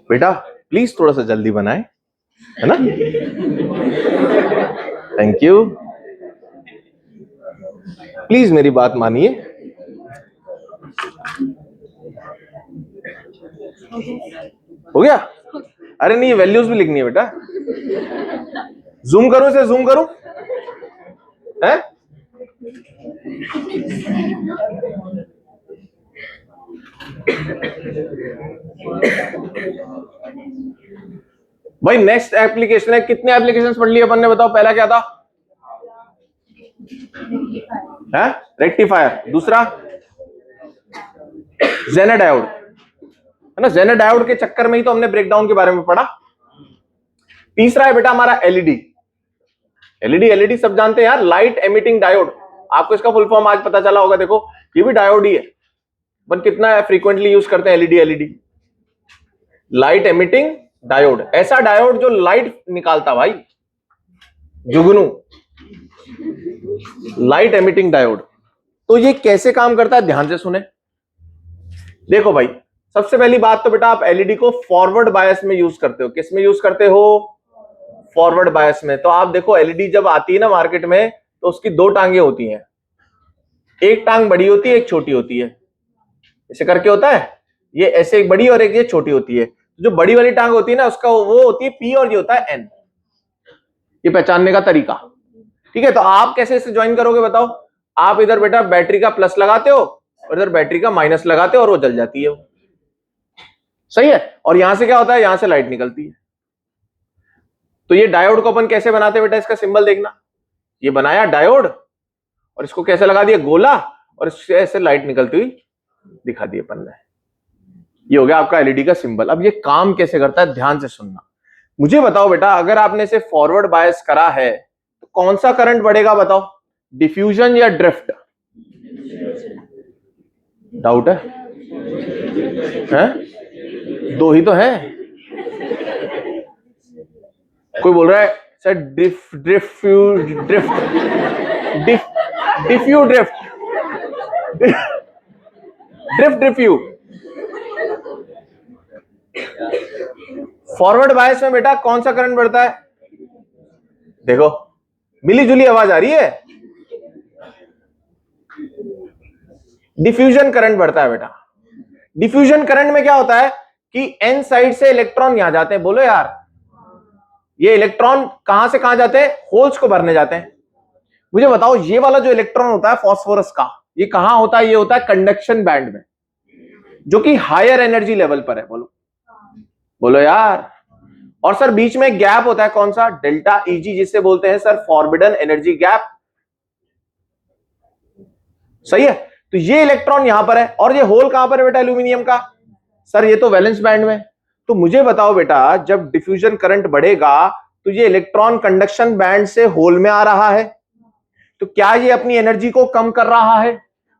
बेटा प्लीज थोड़ा सा जल्दी बनाए, है ना? Thank you. प्लीज मेरी बात मानिए। हो गया? अरे नहीं, वैल्यूज भी लिखनी है बेटा। जूम करूं, इसे जूम करूं? है? भाई नेक्स्ट एप्लीकेशन है। कितने एप्लीकेशंस पढ़ लिए अपन ने, बताओ? पहला क्या था? है रेक्टिफायर। दूसरा जेनर डायोड, है ना? जेनर डायोड के चक्कर में ही तो हमने ब्रेकडाउन के बारे में पढ़ा। तीसरा है बेटा हमारा एलईडी। एलईडी सब जानते हैं यार, लाइट एमिटिंग डायोड। आपको इसका फुल फॉर्म आज पता चला होगा। देखो ये भी डायोड ही है, पर कितना फ्रीक्वेंटली यूज करते हैं एलईडी। लाइट एमिटिंग डायोड, ऐसा डायोड जो लाइट निकालता भाई, जुगनू। Light emitting diode. तो ये कैसे काम करता है, ध्यान से सुने। देखो भाई, सबसे पहली बात तो बेटा आप एलईडी को फॉरवर्ड बायस में यूज करते हो। किस में यूज करते हो? फॉरवर्ड बायस में। तो आप देखो एलईडी जब आती है ना मार्केट में, तो उसकी 2 टांगे होती हैं। एक टांग बड़ी होती है, एक छोटी होती है। ऐसे करके होता है, ये ऐसे एक बड़ी और एक ये छोटी होती है। जो बड़ी वाली टांग होती है ना, उसका वो होती है पी और ये होता है एन। ये पहचानने का तरीका, ठीक है? तो आप कैसे इसे ज्वाइन करोगे बताओ? आप इधर बेटा बैटरी का प्लस लगाते हो और इधर बैटरी का माइनस लगाते हो और वो जल जाती है वो। सही है? और यहां से क्या होता है, यहां से लाइट निकलती है। तो ये डायोड को अपन कैसे बनाते हैं बेटा? इसका सिंबल देखना, ये बनाया डायोड और इसको कैसे लगा दिया, गोला, और इससे ऐसे लाइट निकलती हुई दिखा दी अपन ने। ये हो गया आपका एलईडी का सिंबल। अब ये काम कैसे करता है, ध्यान से सुनना। मुझे बताओ बेटा, अगर आपने इसे फॉरवर्ड बायस करा है तो कौन सा करंट बढ़ेगा बताओ? डिफ्यूजन या ड्रिफ्ट? डाउट है? दो ही तो है। कोई बोल रहा है सर डिफ्यू ड्रिफ्ट डिफ्यू। फॉरवर्ड बायस में बेटा कौन सा करंट बढ़ता है? देखो मिली जुली आवाज आ रही है। डिफ्यूजन करंट बढ़ता है बेटा। डिफ्यूजन करंट में क्या होता है कि एन साइड से इलेक्ट्रॉन यहां जाते हैं। बोलो यार, ये इलेक्ट्रॉन कहां से कहां जाते हैं? होल्स को भरने जाते हैं। मुझे बताओ, ये वाला जो इलेक्ट्रॉन होता है फास्फोरस का, ये कहां होता है? ये होता है कंडक्शन बैंड में, जो कि हायर एनर्जी लेवल पर है। बोलो बोलो यार। और सर बीच में गैप होता है, कौन सा? डेल्टा ईजी, जिससे बोलते हैं सर फॉरबिडन एनर्जी गैप। सही है? तो ये इलेक्ट्रॉन यहां पर है और ये होल कहां पर है बेटा एल्यूमिनियम का? सर ये तो वैलेंस बैंड में। तो मुझे बताओ बेटा, जब डिफ्यूजन करंट बढ़ेगा तो ये इलेक्ट्रॉन कंडक्शन बैंड से होल में आ रहा है, तो क्या ये अपनी एनर्जी को कम कर रहा है?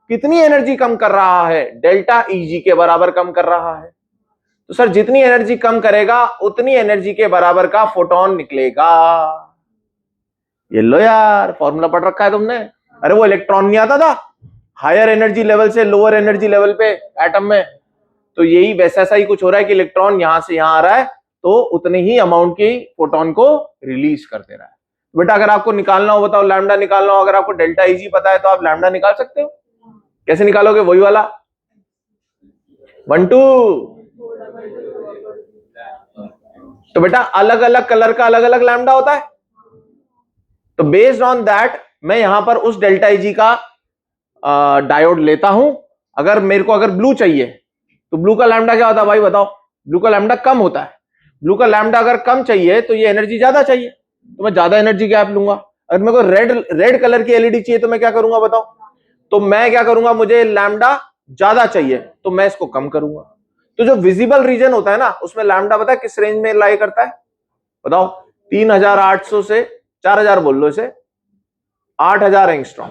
कितनी एनर्जी कम कर रहा है? डेल्टा ईजी के बराबर कम कर रहा है। तो सर जितनी एनर्जी कम करेगा उतनी एनर्जी के बराबर का फोटोन निकलेगा। ये लो यार, फॉर्मूला पढ़ रखा है तुमने। अरे वो इलेक्ट्रॉन नहीं आता था हायर एनर्जी लेवल से लोअर एनर्जी लेवल पे एटम में, तो यही वैसा सा ही कुछ हो रहा है कि इलेक्ट्रॉन यहां से यहां आ रहा है तो उतने ही अमाउंट की फोटोन को रिलीज कर दे रहा है। बेटा अगर आपको निकालना हो, बताओ लैम्डा निकालना हो, अगर आपको डेल्टा Eg पता है तो आप लैम्डा निकाल सकते हो। कैसे निकालोगे? वही वाला 1 2। तो बेटा अलग अलग कलर का अलग अलग लैम्डा होता है, तो बेस्ड ऑन दैट मैं यहां पर उस डेल्टा Eg का डायोड लेता हूं। अगर मेरे को अगर ब्लू चाहिए तो ब्लू का लैम्डा क्या होता है भाई बताओ? ब्लू का लैम्डा कम होता है। ब्लू का लैम्डा अगर कम चाहिए तो ये एनर्जी ज्यादा चाहिए, तो मैं ज्यादा एनर्जी गैप लूंगा। अगर मेरे को रेड कलर की एलईडी चाहिए तो मैं क्या करूंगा बताओ? तो मैं क्या करूंगा, मुझे लैम्डा ज्यादा चाहिए तो मैं इसको कम करूंगा। तो जो विजिबल रीजन होता है ना उसमें लैम्डा पता है किस रेंज में लाई करता है बताओ? 3800 से 4000 बोल लो इसे, 8000 एंगस्ट्रॉम।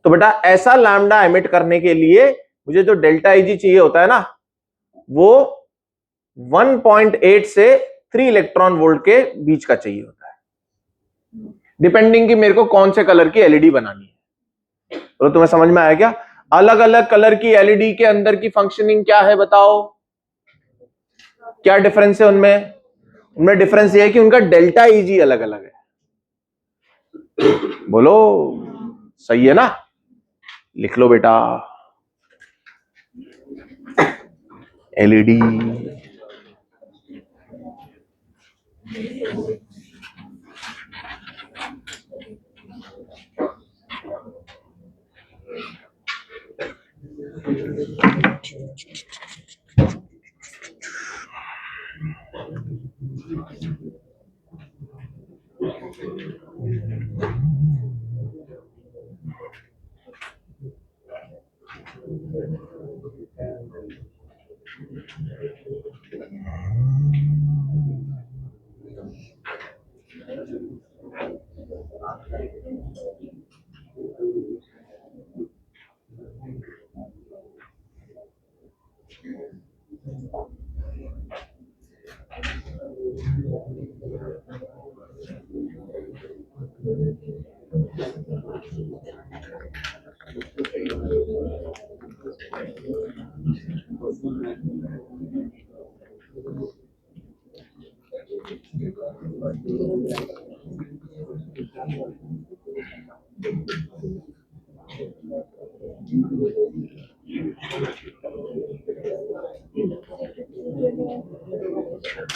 तो बेटा ऐसा लैम्डा एमिट करने के लिए मुझे जो डेल्टा Eg चाहिए होता है ना वो 1.8 से 3 इलेक्ट्रॉन वोल्ट के बीच का चाहिए होता है, डिपेंडिंग कि मेरे को कौन से कलर की एलईडी बनानी है। तो तुम्हें समझ में आया क्या? अलग अलग कलर की एलईडी के अंदर की फंक्शनिंग क्या है बताओ? क्या डिफरेंस है उनमें? उनमें डिफरेंस ये है कि उनका डेल्टा Eg अलग अलग है। बोलो सही है ना? लिख लो बेटा एलईडी।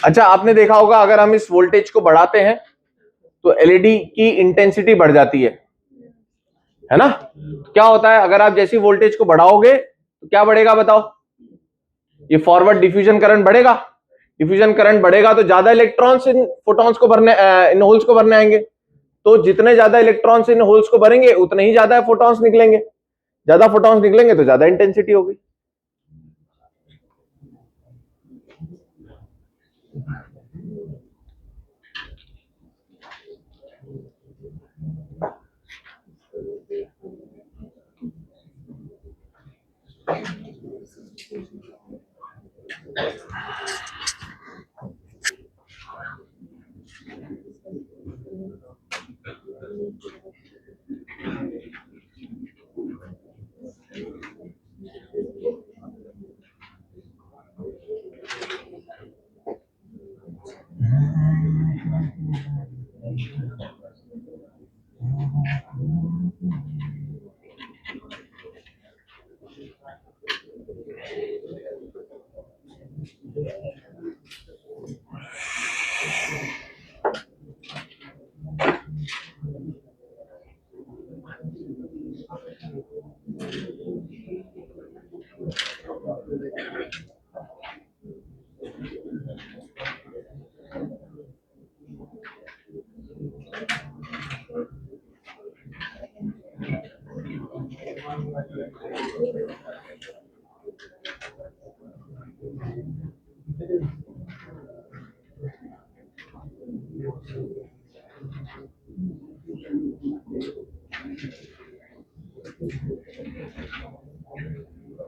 अच्छा आपने देखा होगा अगर हम इस वोल्टेज को बढ़ाते हैं तो एलईडी की इंटेंसिटी बढ़ जाती है ना? क्या होता है अगर आप जैसी वोल्टेज को बढ़ाओगे तो क्या बढ़ेगा बताओ? ये फॉरवर्ड डिफ्यूजन करंट बढ़ेगा। डिफ्यूजन करंट बढ़ेगा तो ज्यादा इलेक्ट्रॉन्स इन फोटॉन्स को भरने, इन होल्स को भरने आएंगे। तो जितने ज्यादा इलेक्ट्रॉन्स इन होल्स को भरेंगे उतने ही ज्यादा फोटॉन्स निकलेंगे। ज्यादा फोटॉन्स निकलेंगे तो ज्यादा इंटेंसिटी होगी।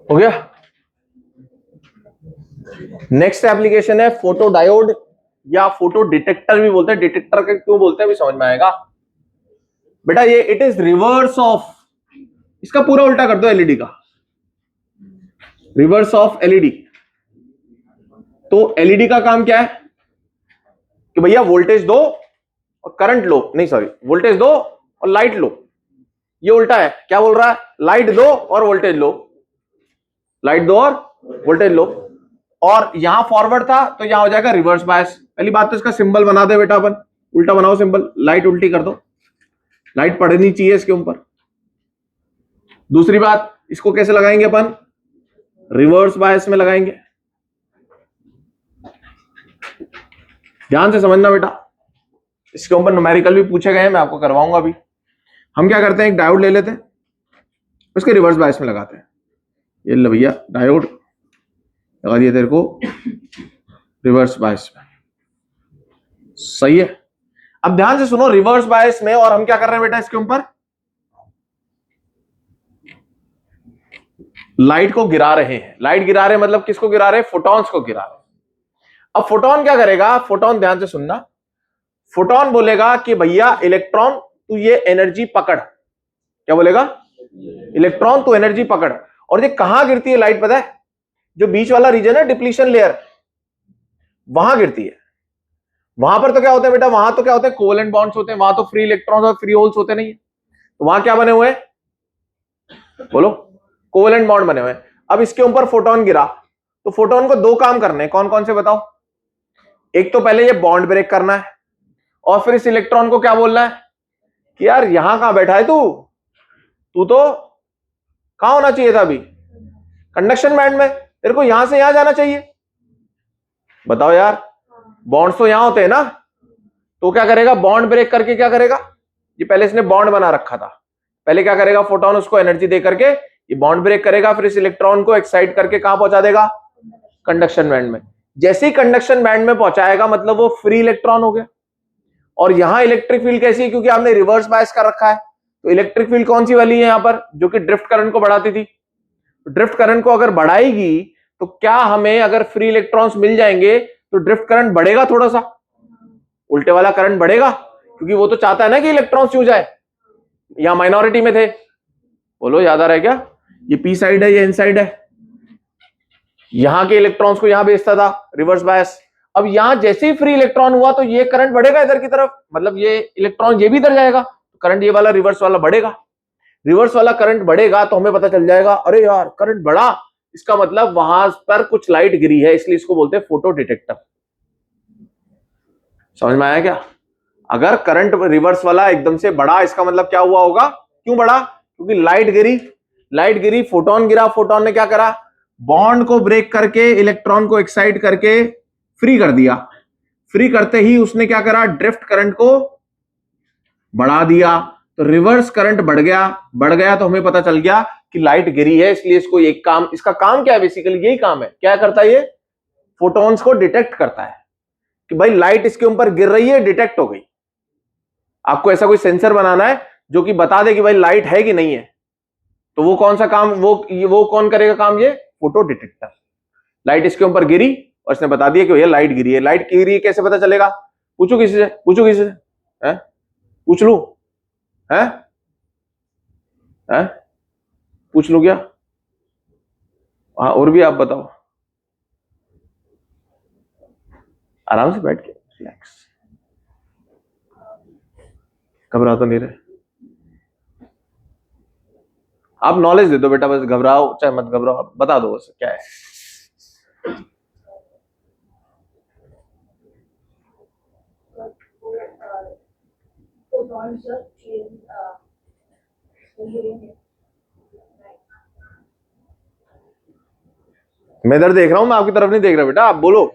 हो गया? नेक्स्ट एप्लीकेशन है फोटो डायोड या फोटो डिटेक्टर भी बोलते हैं। डिटेक्टर का क्यों बोलते हैं भी समझ में आएगा बेटा। ये इट इज रिवर्स ऑफ, इसका पूरा उल्टा कर दो एलईडी का। Reverse of LED. तो एलईडी का काम क्या है कि भैया वोल्टेज दो और करंट लो, नहीं सॉरी, वोल्टेज दो और लाइट लो। ये उल्टा है, क्या बोल रहा है, लाइट दो और वोल्टेज लो, लाइट दो और वोल्टेज लो। और यहां फॉरवर्ड था तो यहां हो जाएगा रिवर्स बायस। पहली बात तो इसका सिंबल बना दे बेटा, अपन उल्टा बनाओ सिंबल, लाइट उल्टी कर दो, लाइट पड़नी चाहिए इसके ऊपर। दूसरी बात, इसको कैसे लगाएंगे अपन, रिवर्स बायस में लगाएंगे। ध्यान से समझना बेटा, इसके ऊपर न्यूमेरिकल भी पूछे गए हैं, मैं आपको करवाऊंगा अभी। हम क्या करते हैं, एक डायोड ले लेते हैं, उसके रिवर्स बायस में लगाते हैं। ये ले भैया डायोड लगा दिया तेरे को रिवर्स बायस में, सही है। अब ध्यान से सुनो, रिवर्स बायस में और हम क्या कर रहे हैं बेटा, इसके ऊपर लाइट को गिरा रहे हैं। लाइट गिरा रहे हैं मतलब किसको गिरा रहे हैं, फोटॉन्स को गिरा रहे हैं। अब फोटोन क्या करेगा, फोटोन ध्यान से सुनना, फोटोन बोलेगा कि भैया इलेक्ट्रॉन तू ये एनर्जी पकड़। क्या बोलेगा, इलेक्ट्रॉन तू एनर्जी पकड़। और ये कहां गिरती है लाइट पता है, जो बीच वाला रीजन है डिप्लीशन लेयर, वहां गिरती है। वहां पर तो क्या होता है बेटा, वहां तो क्या होते हैं, कोवेलेंट बॉन्ड्स होते हैं, वहां तो फ्री इलेक्ट्रॉन्स और फ्री होल्स होते नहीं है। तो वहां क्या बने हुए हैं, बोलो, कोवेलेंट बॉन्ड बने हुए हैं। अब इसके ऊपर फोटोन गिरा, तो फोटोन को दो काम करने हैं, कौन कौन से बताओ। एक तो पहले ये बॉन्ड ब्रेक करना है, और फिर इस इलेक्ट्रॉन को क्या बोलना है कि यार यहां कहां बैठा है तू, तू तो कहां होना चाहिए था अभी, कंडक्शन बैंड में, तेरे को यहां से यहां जाना चाहिए। बताओ यार, बॉन्ड्स तो यहां होते हैं ना, तो क्या करेगा, बॉन्ड ब्रेक करके क्या करेगा, ये पहले इसने बॉन्ड बना रखा था, पहले क्या करेगा, फोटोन उसको एनर्जी दे करके ये बॉन्ड ब्रेक करेगा, फिर इस इलेक्ट्रॉन को एक्साइट करके कहां पहुंचा देगा, कंडक्शन बैंड में। जैसे ही कंडक्शन बैंड में पहुंचाएगा मतलब वो फ्री इलेक्ट्रॉन हो गया। और यहां इलेक्ट्रिक फील्ड कैसी है, क्योंकि आपने रिवर्स बायस कर रखा है, तो इलेक्ट्रिक फील्ड कौन सी वाली है यहां पर, जो कि ड्रिफ्ट करंट को बढ़ाती थी। ड्रिफ्ट करंट को अगर बढ़ाएगी तो क्या हमें अगर फ्री इलेक्ट्रॉन्स मिल जाएंगे तो ड्रिफ्ट करंट बढ़ेगा, थोड़ा सा उल्टे वाला करंट बढ़ेगा, क्योंकि वो तो चाहता है ना कि इलेक्ट्रॉन्स छू जाए। यहां माइनॉरिटी में थे, बोलो याद आ रहा है क्या, ये पी साइड है, ये इन साइड है, यहां के इलेक्ट्रॉन्स को यहां भेजता था रिवर्स बायस। अब यहां जैसे ही फ्री इलेक्ट्रॉन हुआ तो ये करंट बढ़ेगा इधर की तरफ, मतलब ये इलेक्ट्रॉन ये भी इधर जाएगा, तो करंट ये वाला रिवर्स वाला बढ़ेगा। रिवर्स वाला करंट बढ़ेगा तो हमें पता चल जाएगा, अरे यार करंट बढ़ा, इसका मतलब वहां पर कुछ लाइट गिरी है, इसलिए इसको बोलते हैं फोटो डिटेक्टर। समझ में आया क्या, अगर करंट रिवर्स वाला एकदम से बढ़ा, इसका मतलब क्या हुआ होगा, क्यों बढ़ा, क्योंकि लाइट गिरी, लाइट गिरी, फोटोन गिरा, फोटोन ने क्या करा, बॉन्ड को ब्रेक करके इलेक्ट्रॉन को एक्साइट करके फ्री कर दिया। फ्री करते ही उसने क्या करा, ड्रिफ्ट करंट को बढ़ा दिया, तो रिवर्स करंट बढ़ गया। बढ़ गया तो हमें पता चल गया कि लाइट गिरी है, इसलिए इसको एक काम, इसका काम क्या है, बेसिकली यही काम है, क्या करता है ये, फोटोन्स को डिटेक्ट करता है कि भाई लाइट इसके ऊपर गिर रही है, डिटेक्ट हो गई। आपको ऐसा कोई सेंसर बनाना है जो कि बता दे कि भाई लाइट है कि नहीं है, तो वो कौन सा काम, वो कौन करेगा काम, ये फोटो डिटेक्टर। लाइट इसके ऊपर गिरी और इसने बता दिया कि भैया लाइट गिरी है। लाइट गिरी है कैसे पता चलेगा, पूछो किसी से, पूछो किसी से, है पूछ लू, है है पूछ लू क्या, हाँ और भी आप बताओ, आराम से बैठ के रिलैक्स, घबरा तो नहीं रहे। आप नॉलेज दे दो बेटा, बस घबराओ चाहे मत घबराओ, आप बता दो बस क्या है। मैं इधर देख रहा हूं, मैं आपकी तरफ नहीं देख रहा बेटा, आप बोलो।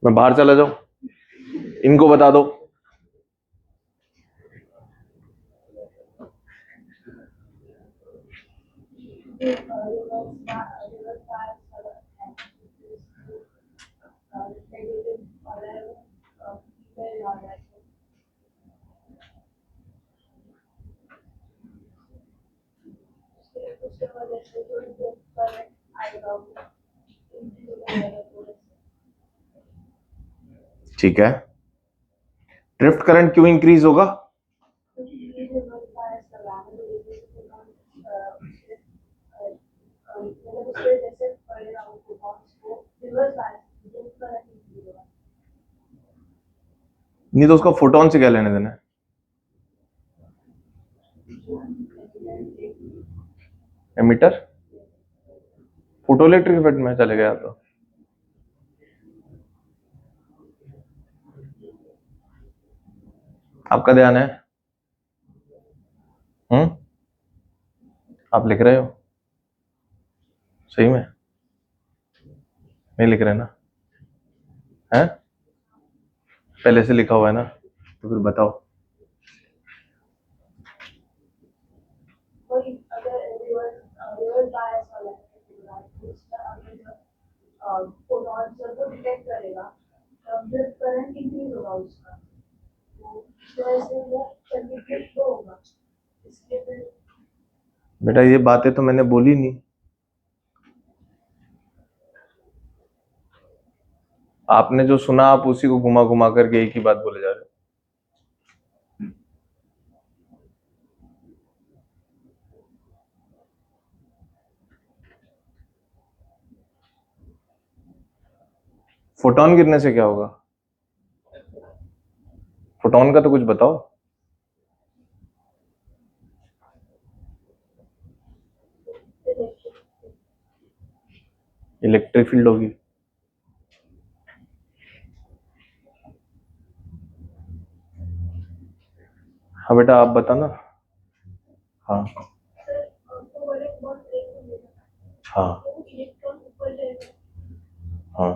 मैं बाहर चला जाऊं, इनको बता दो। ठीक है, ड्रिफ्ट करंट क्यों इंक्रीज होगा? नहीं तो उसका फोटोन से क्या लेने देना है? एमिटर फोटोइलेक्ट्रिक इफेक्ट में चले गया तो आपका ध्यान है? आप लिख रहे हो सही में? नहीं लिख रहे ना? हैं? पहले से लिखा हुआ है ना? तो फिर बताओ। बेटा ये बातें तो मैंने बोली नहीं। आपने जो सुना आप उसी को घुमा घुमा करके एक ही बात बोले जा रहे हो। फोटोन गिरने से क्या होगा? फोटोन का तो कुछ बताओ। इलेक्ट्रिक फील्ड होगी। हाँ बेटा आप बताना। हाँ हाँ हाँ,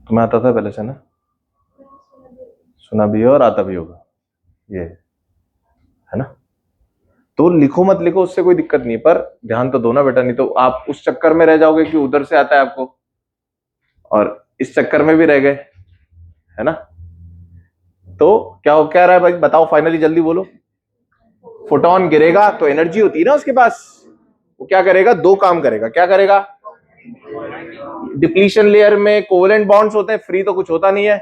तुम्हें आता था पहले से ना? सुना भी है और आता भी होगा, ये है ना? तो लिखो मत लिखो उससे कोई दिक्कत नहीं, पर ध्यान तो दो ना बेटा, नहीं तो आप उस चक्कर में रह जाओगे कि उधर से आता है आपको और इस चक्कर में भी रह गए, है ना? तो क्या रहा है भाई, बताओ फाइनली, जल्दी बोलो। फोटोन गिरेगा तो एनर्जी होती है ना उसके पास, वो क्या करेगा? दो काम करेगा। क्या करेगा? डिप्लीशन लेयर में कोवेलेंट बॉन्ड्स होते हैं, फ्री तो कुछ होता नहीं है।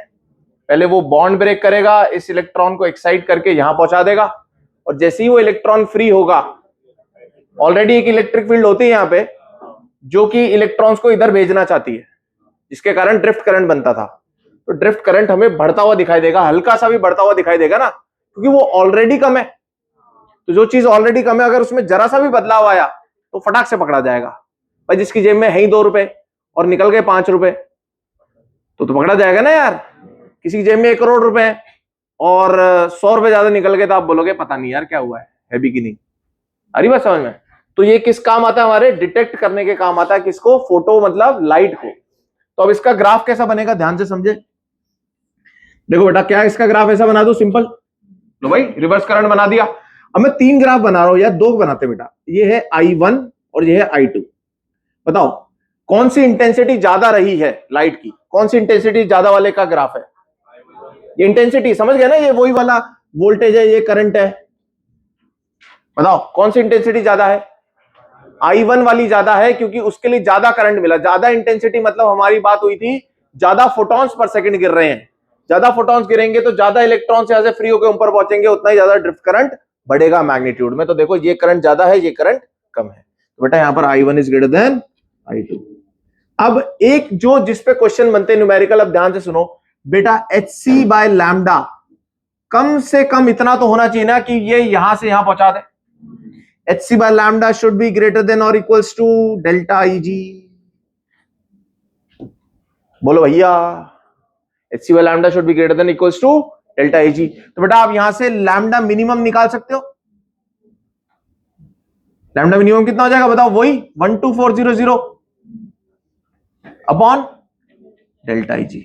पहले वो बॉन्ड ब्रेक करेगा, इस इलेक्ट्रॉन को एक्साइट करके यहां पहुंचा देगा, और जैसे ही वो इलेक्ट्रॉन फ्री होगा, ऑलरेडी एक इलेक्ट्रिक फील्ड होती है यहां पे जो कि इलेक्ट्रॉन्स को इधर भेजना चाहती है, जिसके कारण ड्रिफ्ट करंट बनता था। तो ड्रिफ्ट करंट हमें बढ़ता हुआ दिखाई देगा, हल्का सा भी बढ़ता हुआ दिखाई देगा ना, क्योंकि वो ऑलरेडी कम है। तो जो चीज ऑलरेडी कम है, अगर उसमें जरा सा भी बदलाव आया तो फटाक से पकड़ा जाएगा। भाई जिसकी जेब में है ही 2 रुपए और निकल गए 5 रुपए, तो पकड़ा जाएगा ना यार। किसी की जेब में 1 करोड़ रुपए है और 100 रुपए ज्यादा निकल गए, तो आप बोलोगे पता नहीं यार क्या हुआ है भी कि नहीं। अरे बात समझ में? तो ये किस काम आता है? हमारे डिटेक्ट करने के काम आता है। किसको? फोटो मतलब लाइट को। तो अब इसका ग्राफ कैसा बनेगा, ध्यान से समझे। देखो बेटा, क्या इसका ग्राफ ऐसा बना दो सिंपल। लो भाई, रिवर्स करंट बना दिया। अब मैं 3 ग्राफ बना रहा हूं या 2 बनाते बेटा। ये है I1 और ये है I2। बताओ कौन सी इंटेंसिटी ज्यादा रही है लाइट की? कौन सी इंटेंसिटी ज्यादा वाले का ग्राफ है? ये इंटेंसिटी समझ गए ना, ये वही वाला वोल्टेज है, ये करंट है। बताओ कौन सी इंटेंसिटी ज्यादा है? I1 वाली ज्यादा है, क्योंकि उसके लिए ज्यादा करंट मिला। ज्यादा इंटेंसिटी मतलब हमारी बात हुई थी ज्यादा फोटॉन्स पर सेकंड गिर रहे हैं। ज्यादा फोटॉन्स गिरेंगे तो ज्यादा इलेक्ट्रॉन्स यहां से फ्री होकर ऊपर पहुंचेंगे, उतना ही ज्यादा ड्रिफ्ट करंट बढ़ेगा मैग्नीट्यूड में। तो देखो ये करंट ज्यादा है, ये करंट कम है। तो बेटा यहां पर I1 is greater than I2। अब एक जो जिस पे क्वेश्चन बनते हैं न्यूमेरिकल, अब ध्यान से सुनो बेटा। HC बाय लैम्डा कम से कम इतना तो होना चाहिए ना कि ये यहां से यहां पहुंचा दे। HC by lambda should be greater than or equals to delta Eg। बोलो भैया, HC by lambda should be greater than equals to delta Eg। तो बेटा आप यहां से लैम्डा मिनिमम निकाल सकते हो। लैम्डा मिनिमम कितना हो जाएगा बताओ? वही 12400 अपॉन डेल्टा Eg।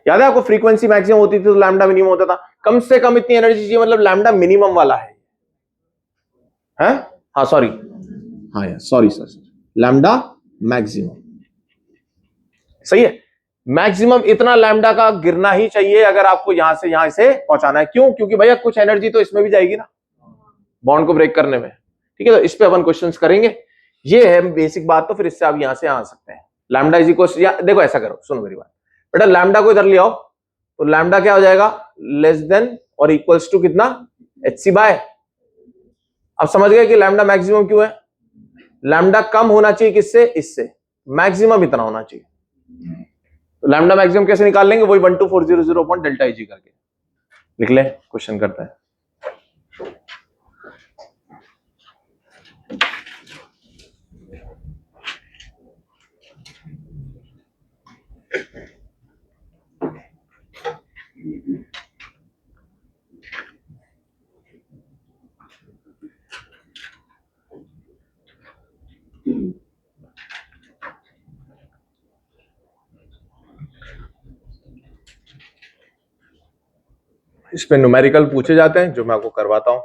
याद है आपको? फ्रीक्वेंसी मैक्सिमम होती थी तो लैम्डा मिनिमम होता था। कम से कम इतनी एनर्जी चाहिए, मतलब लैम्डा मिनिमम वाला है। हाँ सॉरी, हाँ यार सॉरी सर, लैम्डा मैक्सिमम सही है। मैक्सिमम इतना लैम्डा का गिरना ही चाहिए अगर आपको यहां से यहां से पहुंचाना है। क्यों? क्योंकि भैया कुछ एनर्जी तो इसमें भी जाएगी ना। बॉन्ड को ब्रेक करने में। ठीक है, तो इस पे अपन क्वेश्चंस करेंगे। ये है बेसिक बात, तो फिर इससे आप यहां से आ सकते हैं। लैम्डा इज इक्वल, या देखो ऐसा करो, सुनो मेरी बात बेटा, लैम्डा को इधर ले आओ, तो लैम्डा क्या हो जाएगा, लेस देन और इक्वल्स टू कितना, HC बाय। अब समझ गए कि लैम्डा मैक्सिमम क्यों है। लैम्डा कम होना चाहिए किससे, इससे, मैक्सिमम इतना होना चाहिए। तो लैम्डा मैक्सिमम कैसे निकाल लेंगे, वही 12400 अपॉन डेल्टा Eg करके लिख ले। क्वेश्चन करते हैं। इस पे न्यूमेरिकल पूछे जाते हैं, जो मैं आपको करवाता हूं।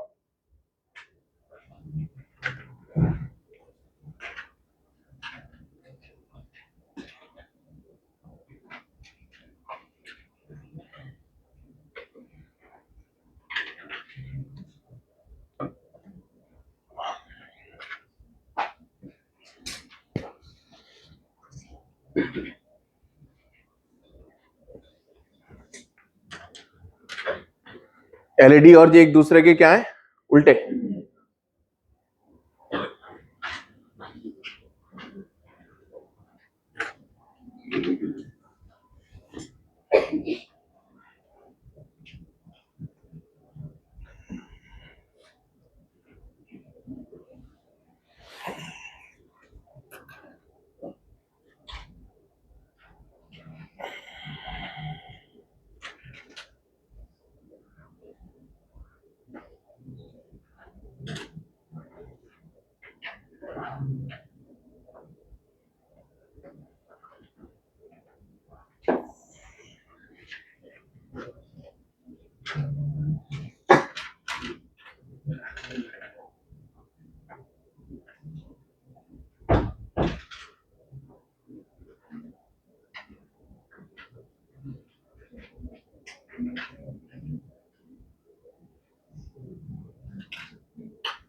एलईडी और ये एक दूसरे के क्या है, उल्टे।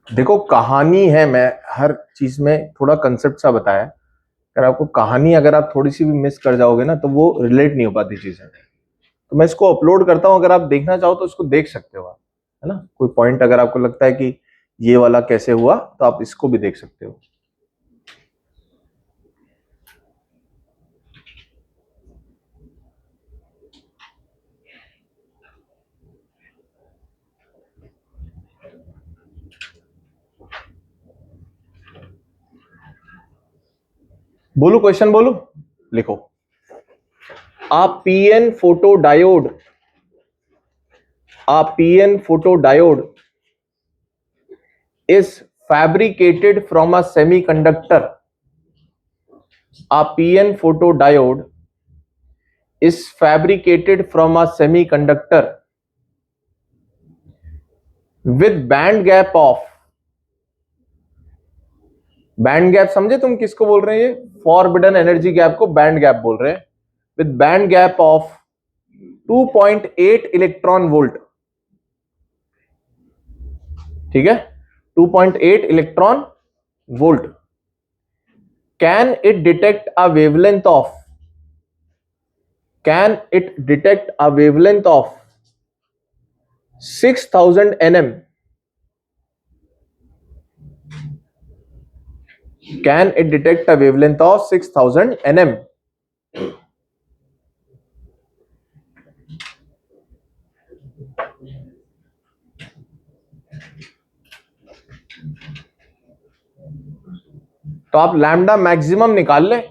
देखो कहानी है, मैं हर चीज में थोड़ा कंसेप्ट सा बताया। अगर आपको कहानी, अगर आप थोड़ी सी भी मिस कर जाओगे ना, तो वो रिलेट नहीं हो पाती चीजें। तो मैं इसको अपलोड करता हूं, अगर आप देखना चाहो तो इसको देख सकते हो आप, है ना। कोई पॉइंट अगर आपको लगता है कि ये वाला कैसे हुआ, तो आप इसको भी देख सकते हो। बोलू क्वेश्चन, बोलू, लिखो। A PN photo diode, a PN photodiode is fabricated from a semiconductor. A PN photodiode is fabricated from a semiconductor with band gap of, band gap समझे तुम किसको बोल रहे हैं, ये फॉरबिडन एनर्जी गैप को बैंड गैप बोल रहे हैं, with band gap of 2.8 electron volt. ठीक है, 2.8 electron volt. Can it detect a wavelength of, can it detect a wavelength of 6000 nm? Can it detect a wavelength of 6000 nm? तो आप lambda maximum निकाल लें।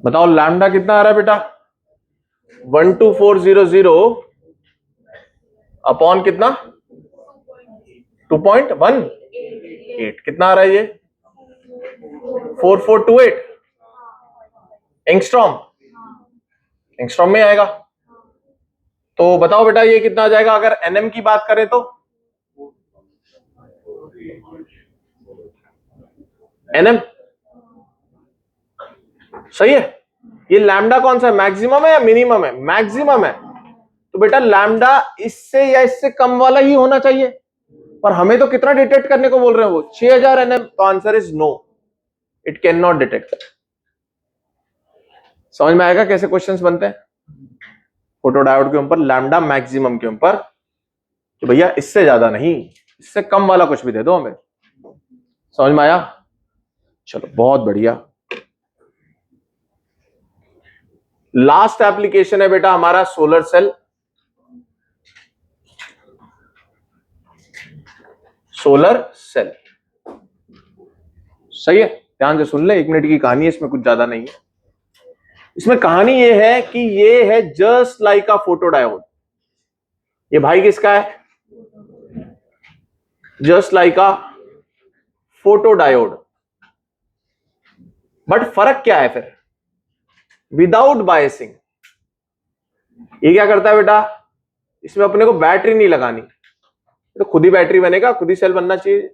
बताओ लैम्डा कितना आ रहा है बेटा? 12400 अपॉन कितना? 2.18 कितना आ रहा है ये? 4428 एंगस्ट्रॉम। एंगस्ट्रॉम में आएगा। तो बताओ बेटा ये कितना आ जाएगा अगर एनएम की बात करें तो? एनएम सही है। ये लैम्डा कौन सा है? मैक्सिमम है या मिनिमम है? मैक्सिमम है। तो बेटा लैम्डा इससे या इससे कम वाला ही होना चाहिए, पर हमें तो कितना डिटेक्ट करने को बोल रहे हैं वो? 6000 एनएम। तो answer is no, it can not detect. समझ में आएगा कैसे क्वेश्चंस बनते हैं फोटोडायोड के ऊपर, लैम्डा मैक्सिमम के ऊपर, कि भैया इससे ज्यादा नहीं, इससे कम वाला कुछ भी दे दो हमें। समझ में आया? चलो बहुत बढ़िया। लास्ट एप्लीकेशन है बेटा हमारा सोलर सेल। सोलर सेल सही है, ध्यान से सुन ले, 1 मिनट की कहानी है, इसमें कुछ ज्यादा नहीं है। इसमें कहानी ये है कि ये है जस्ट लाइक अ फोटोडायोड। ये भाई किसका है? Just like a photodiode. But फर्क क्या है फिर? Without biasing. ये क्या करता है बेटा? इसमें अपने को बैटरी नहीं लगानी, तो खुद ही बैटरी बनेगा, खुद ही सेल बनना चाहिए।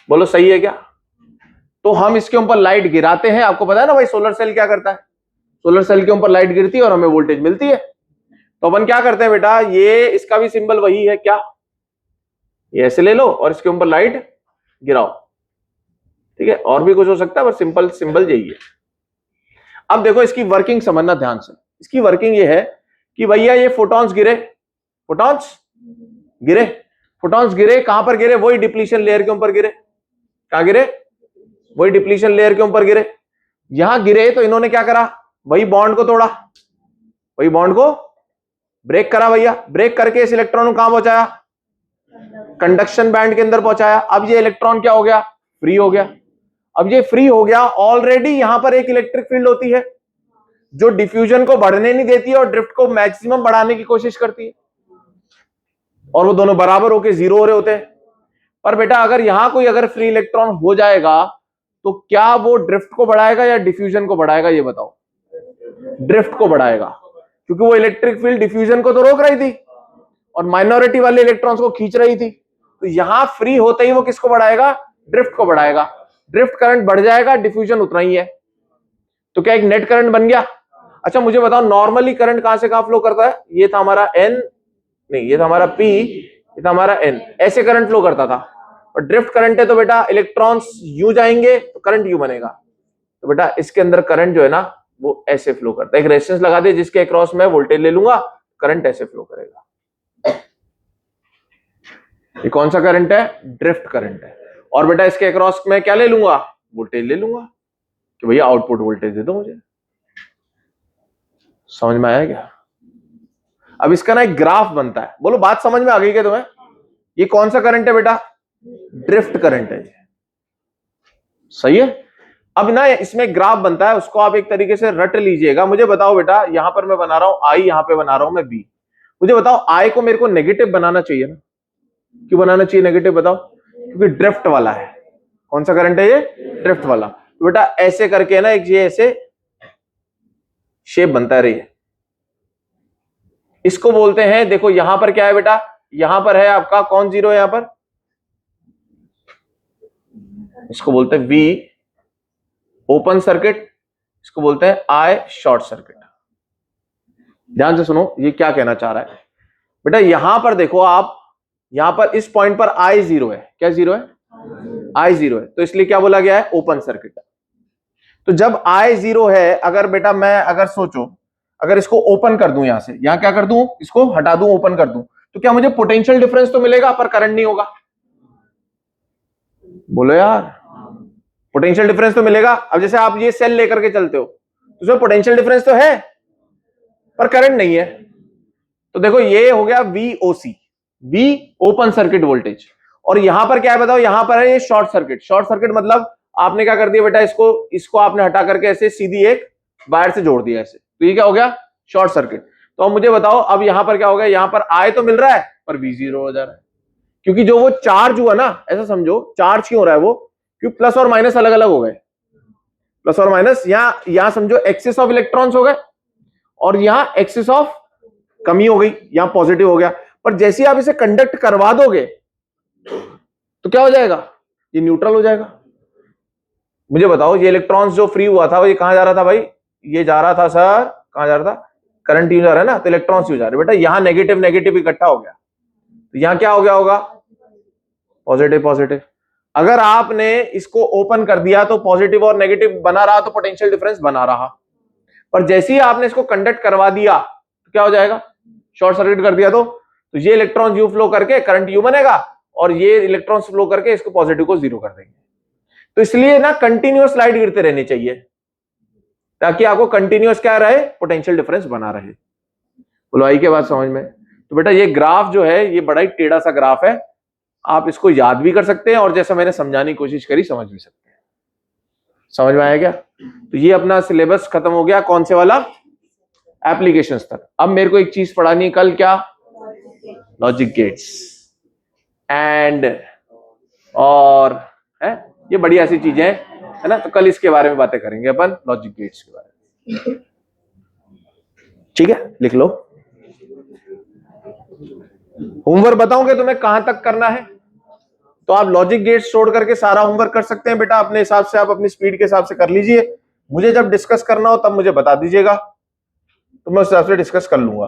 बोलो सही है क्या? तो हम इसके ऊपर लाइट गिराते हैं। आपको पता है ना भाई सोलर सेल क्या करता है? सोलर सेल के ऊपर लाइट गिरती है और हमें वोल्टेज मिलती है। तो अपन क्या करते हैं बेटा, ये इसका भी सिंबल वही है क्या? ये ऐसे ले लो और इसके ऊपर लाइट गिराओ, ठीक है? और भी कुछ हो सकता है पर सिंपल सिंबल यही है। अब देखो इसकी वर्किंग समझना ध्यान से। इसकी वर्किंग ये है कि भैया ये फोटॉन्स गिरे, फोटॉन्स गिरे, फोटॉन्स गिरे, कहां पर गिरे? वही डिप्लीशन लेयर के ऊपर गिरे। कहां गिरे? वही डिप्लीशन लेयर के ऊपर गिरे। यहां गिरे तो इन्होंने क्या करा? वही बॉन्ड को तोड़ा, वही बॉन्ड को ब्रेक करा भैया। ब्रेक करके इस इलेक्ट्रॉन को कहां पहुंचाया? कंडक्शन बैंड के अंदर पहुंचाया। अब ये इलेक्ट्रॉन क्या हो गया? फ्री हो गया। अब ये फ्री हो गया, ऑलरेडी यहां पर एक इलेक्ट्रिक फील्ड होती है जो डिफ्यूजन को बढ़ने नहीं देती है और ड्रिफ्ट को मैक्सिमम बढ़ाने की कोशिश करती है, और वो दोनों बराबर होके 0 हो रहे होते हैं। पर बेटा अगर यहां कोई अगर फ्री इलेक्ट्रॉन हो जाएगा तो क्या वो ड्रिफ्ट को बढ़ाएगा या डिफ्यूजन को बढ़ाएगा? ये बताओ। ड्रिफ्ट को बढ़ाएगा, क्योंकि वो इलेक्ट्रिक फील्ड डिफ्यूजन को तो रोक रही थी और माइनॉरिटी वाले इलेक्ट्रॉन्स को खींच रही थी। तो यहां फ्री होते ही वो किसको बढ़ाएगा? ड्रिफ्ट को बढ़ाएगा। ड्रिफ्ट करंट बढ़ जाएगा, डिफ्यूजन उतना ही है, तो क्या एक नेट करंट बन गया। अच्छा मुझे बताओ नॉर्मली करंट कहां से कहां फ्लो करता है? ये था हमारा एन, नहीं ये था हमारा पी, ये था हमारा एन, ऐसे करंट फ्लो करता था। और ड्रिफ्ट करंट है तो बेटा इलेक्ट्रॉन्स यूं जाएंगे तो करंट यूं बनेगा। तो बेटा इसके अंदर करंट जो है ना वो ऐसे फ्लो करता है। एक रेजिस्टेंस लगा दे जिसके अक्रॉस में वोल्टेज ले लूंगा, करंट ऐसे फ्लो करेगा। ये कौन सा करंट है? ड्रिफ्ट करंट है। और बेटा इसके अक्रॉस में क्या ले लूंगा? वोल्टेज ले लूंगा कि भैया आउटपुट वोल्टेज दे दो मुझे। समझ में आया क्या? अब इसका ना एक ग्राफ बनता है। बोलो बात समझ में आ गई क्या तुम्हें? ये कौन सा करंट है बेटा? ड्रिफ्ट करंट है। सही है। अब ना इसमें ग्राफ बनता है, उसको आप एक तरीके से रट लीजिएगा। मुझे बताओ बेटा, यहां पर मैं बना रहा हूं आई, यहां पे बना रहा हूं मैं बी। मुझे बताओ आई को मेरे को नेगेटिव बनाना चाहिए ना? क्यों बनाना चाहिए नेगेटिव बताओ? क्योंकि ड्रिफ्ट वाला है। कौन सा करंट है ये? ड्रिफ्ट वाला। तो बेटा ऐसे करके ना एक ये ऐसे शेप बनता है रही, इसको बोलते हैं, देखो यहां पर क्या है बेटा? यहां पर है आपका कौन जीरो है? यहां पर इसको बोलते हैं वी ओपन सर्किट, इसको बोलते हैं आई शॉर्ट सर्किट। ध्यान से सुनो ये क्या कहना चाह रहा है बेटा। यहां पर देखो आप, यहां पर इस पॉइंट पर आई जीरो है। क्या जीरो है? आई जीरो है, तो इसलिए क्या बोला गया है? Open circuit. तो जब आई जीरो है, अगर बेटा मैं अगर सोचो अगर इसको ओपन कर दूं, यहां से यहां क्या कर दूं? इसको हटा दूं, ओपन कर दूं, तो क्या मुझे पोटेंशियल डिफरेंस तो मिलेगा पर करंट नहीं होगा? बोलो यार। पोटेंशियल डिफरेंस तो मिलेगा। अब जैसे आप ये सेल लेकर के चलते हो तो उसमें पोटेंशियल डिफरेंस तो है पर करंट नहीं है। तो देखो ये हो गया VOC, V open circuit voltage. और यहां पर क्या है बताओ, यहां पर है ये शॉर्ट सर्किट। शॉर्ट सर्किट मतलब आपने क्या कर दिया बेटा, इसको आपने हटा करके ऐसे सीधी एक वायर से जोड़ दिया ऐसे, तो ये क्या हो गया, शॉर्ट सर्किट। तो अब मुझे बताओ अब यहां पर क्या हो गया, यहां पर I तो मिल रहा है पर V0 हो जा रहा है, क्योंकि जो वो चार्ज हुआ ना, ऐसा समझो चार्ज क्यों हो रहा है वो, क्योंकि प्लस और माइनस अलग अलग हो गए। प्लस और माइनस यहां समझो एक्सिस ऑफ इलेक्ट्रॉन्स हो गए और यहां एक्सिस ऑफ कमी हो गई, यहां पॉजिटिव हो गया। पर जैसे आप इसे कंडक्ट करवा दोगे तो क्या हो जाएगा, ये न्यूट्रल हो जाएगा। मुझे बताओ ये इलेक्ट्रॉन्स जो फ्री हुआ था वो ये कहां जा रहा था भाई, ये जा रहा था सर, कहां जा रहा था, करंट यूज जा रहा है ना, तो इलेक्ट्रॉन्स यूज जा रहे बेटा, यहां नेगेटिव नेगेटिव इकट्ठा हो गया, तो यहां क्या हो गया होगा, पॉजिटिव पॉजिटिव। अगर आपने इसको ओपन कर दिया तो पॉजिटिव और नेगेटिव बना रहा, तो पोटेंशियल डिफरेंस बना रहा। पर जैसे ही आपने इसको कंडक्ट करवा दिया तो क्या हो जाएगा, शॉर्ट सर्किट कर दिया, तो ये इलेक्ट्रॉन यू फ्लो करके करंट यू बनेगा और ये इलेक्ट्रॉन्स फ्लो करके इसको पॉजिटिव को जीरो कर देंगे। तो इसलिए ना कंटिन्यूअस लाइट गिरते रहनी चाहिए ताकि आपको कंटिन्यूअस क्या रहे, पोटेंशियल डिफरेंस बना रहे। बोलो आई के बात समझ में। तो बेटा ये ग्राफ जो है ये बड़ा ही टेढ़ा सा ग्राफ है, आप इसको याद भी कर सकते हैं और जैसा मैंने समझाने की कोशिश करी समझ भी सकते हैं। समझ में आया क्या। तो ये अपना सिलेबस खत्म हो गया, कौन से वाला, एप्लीकेशंस तक। अब मेरे को एक चीज पढ़ानी है कल, क्या, लॉजिक गेट्स एंड और है, ये बढ़िया सी चीजें है ना, तो कल इसके बारे में बातें करेंगे अपन, लॉजिक गेट्स के बारे में। ठीक है, लिख लो। होमवर्क बताओगे तुम्हें कहां तक करना है, तो आप लॉजिक गेट्स छोड़ करके सारा होमवर्क कर सकते हैं बेटा, अपने हिसाब से, आप अपनी स्पीड के हिसाब से कर लीजिए। मुझे जब डिस्कस करना हो तब मुझे बता दीजिएगा, तो मैं उस हिसाब से डिस्कस कर लूंगा।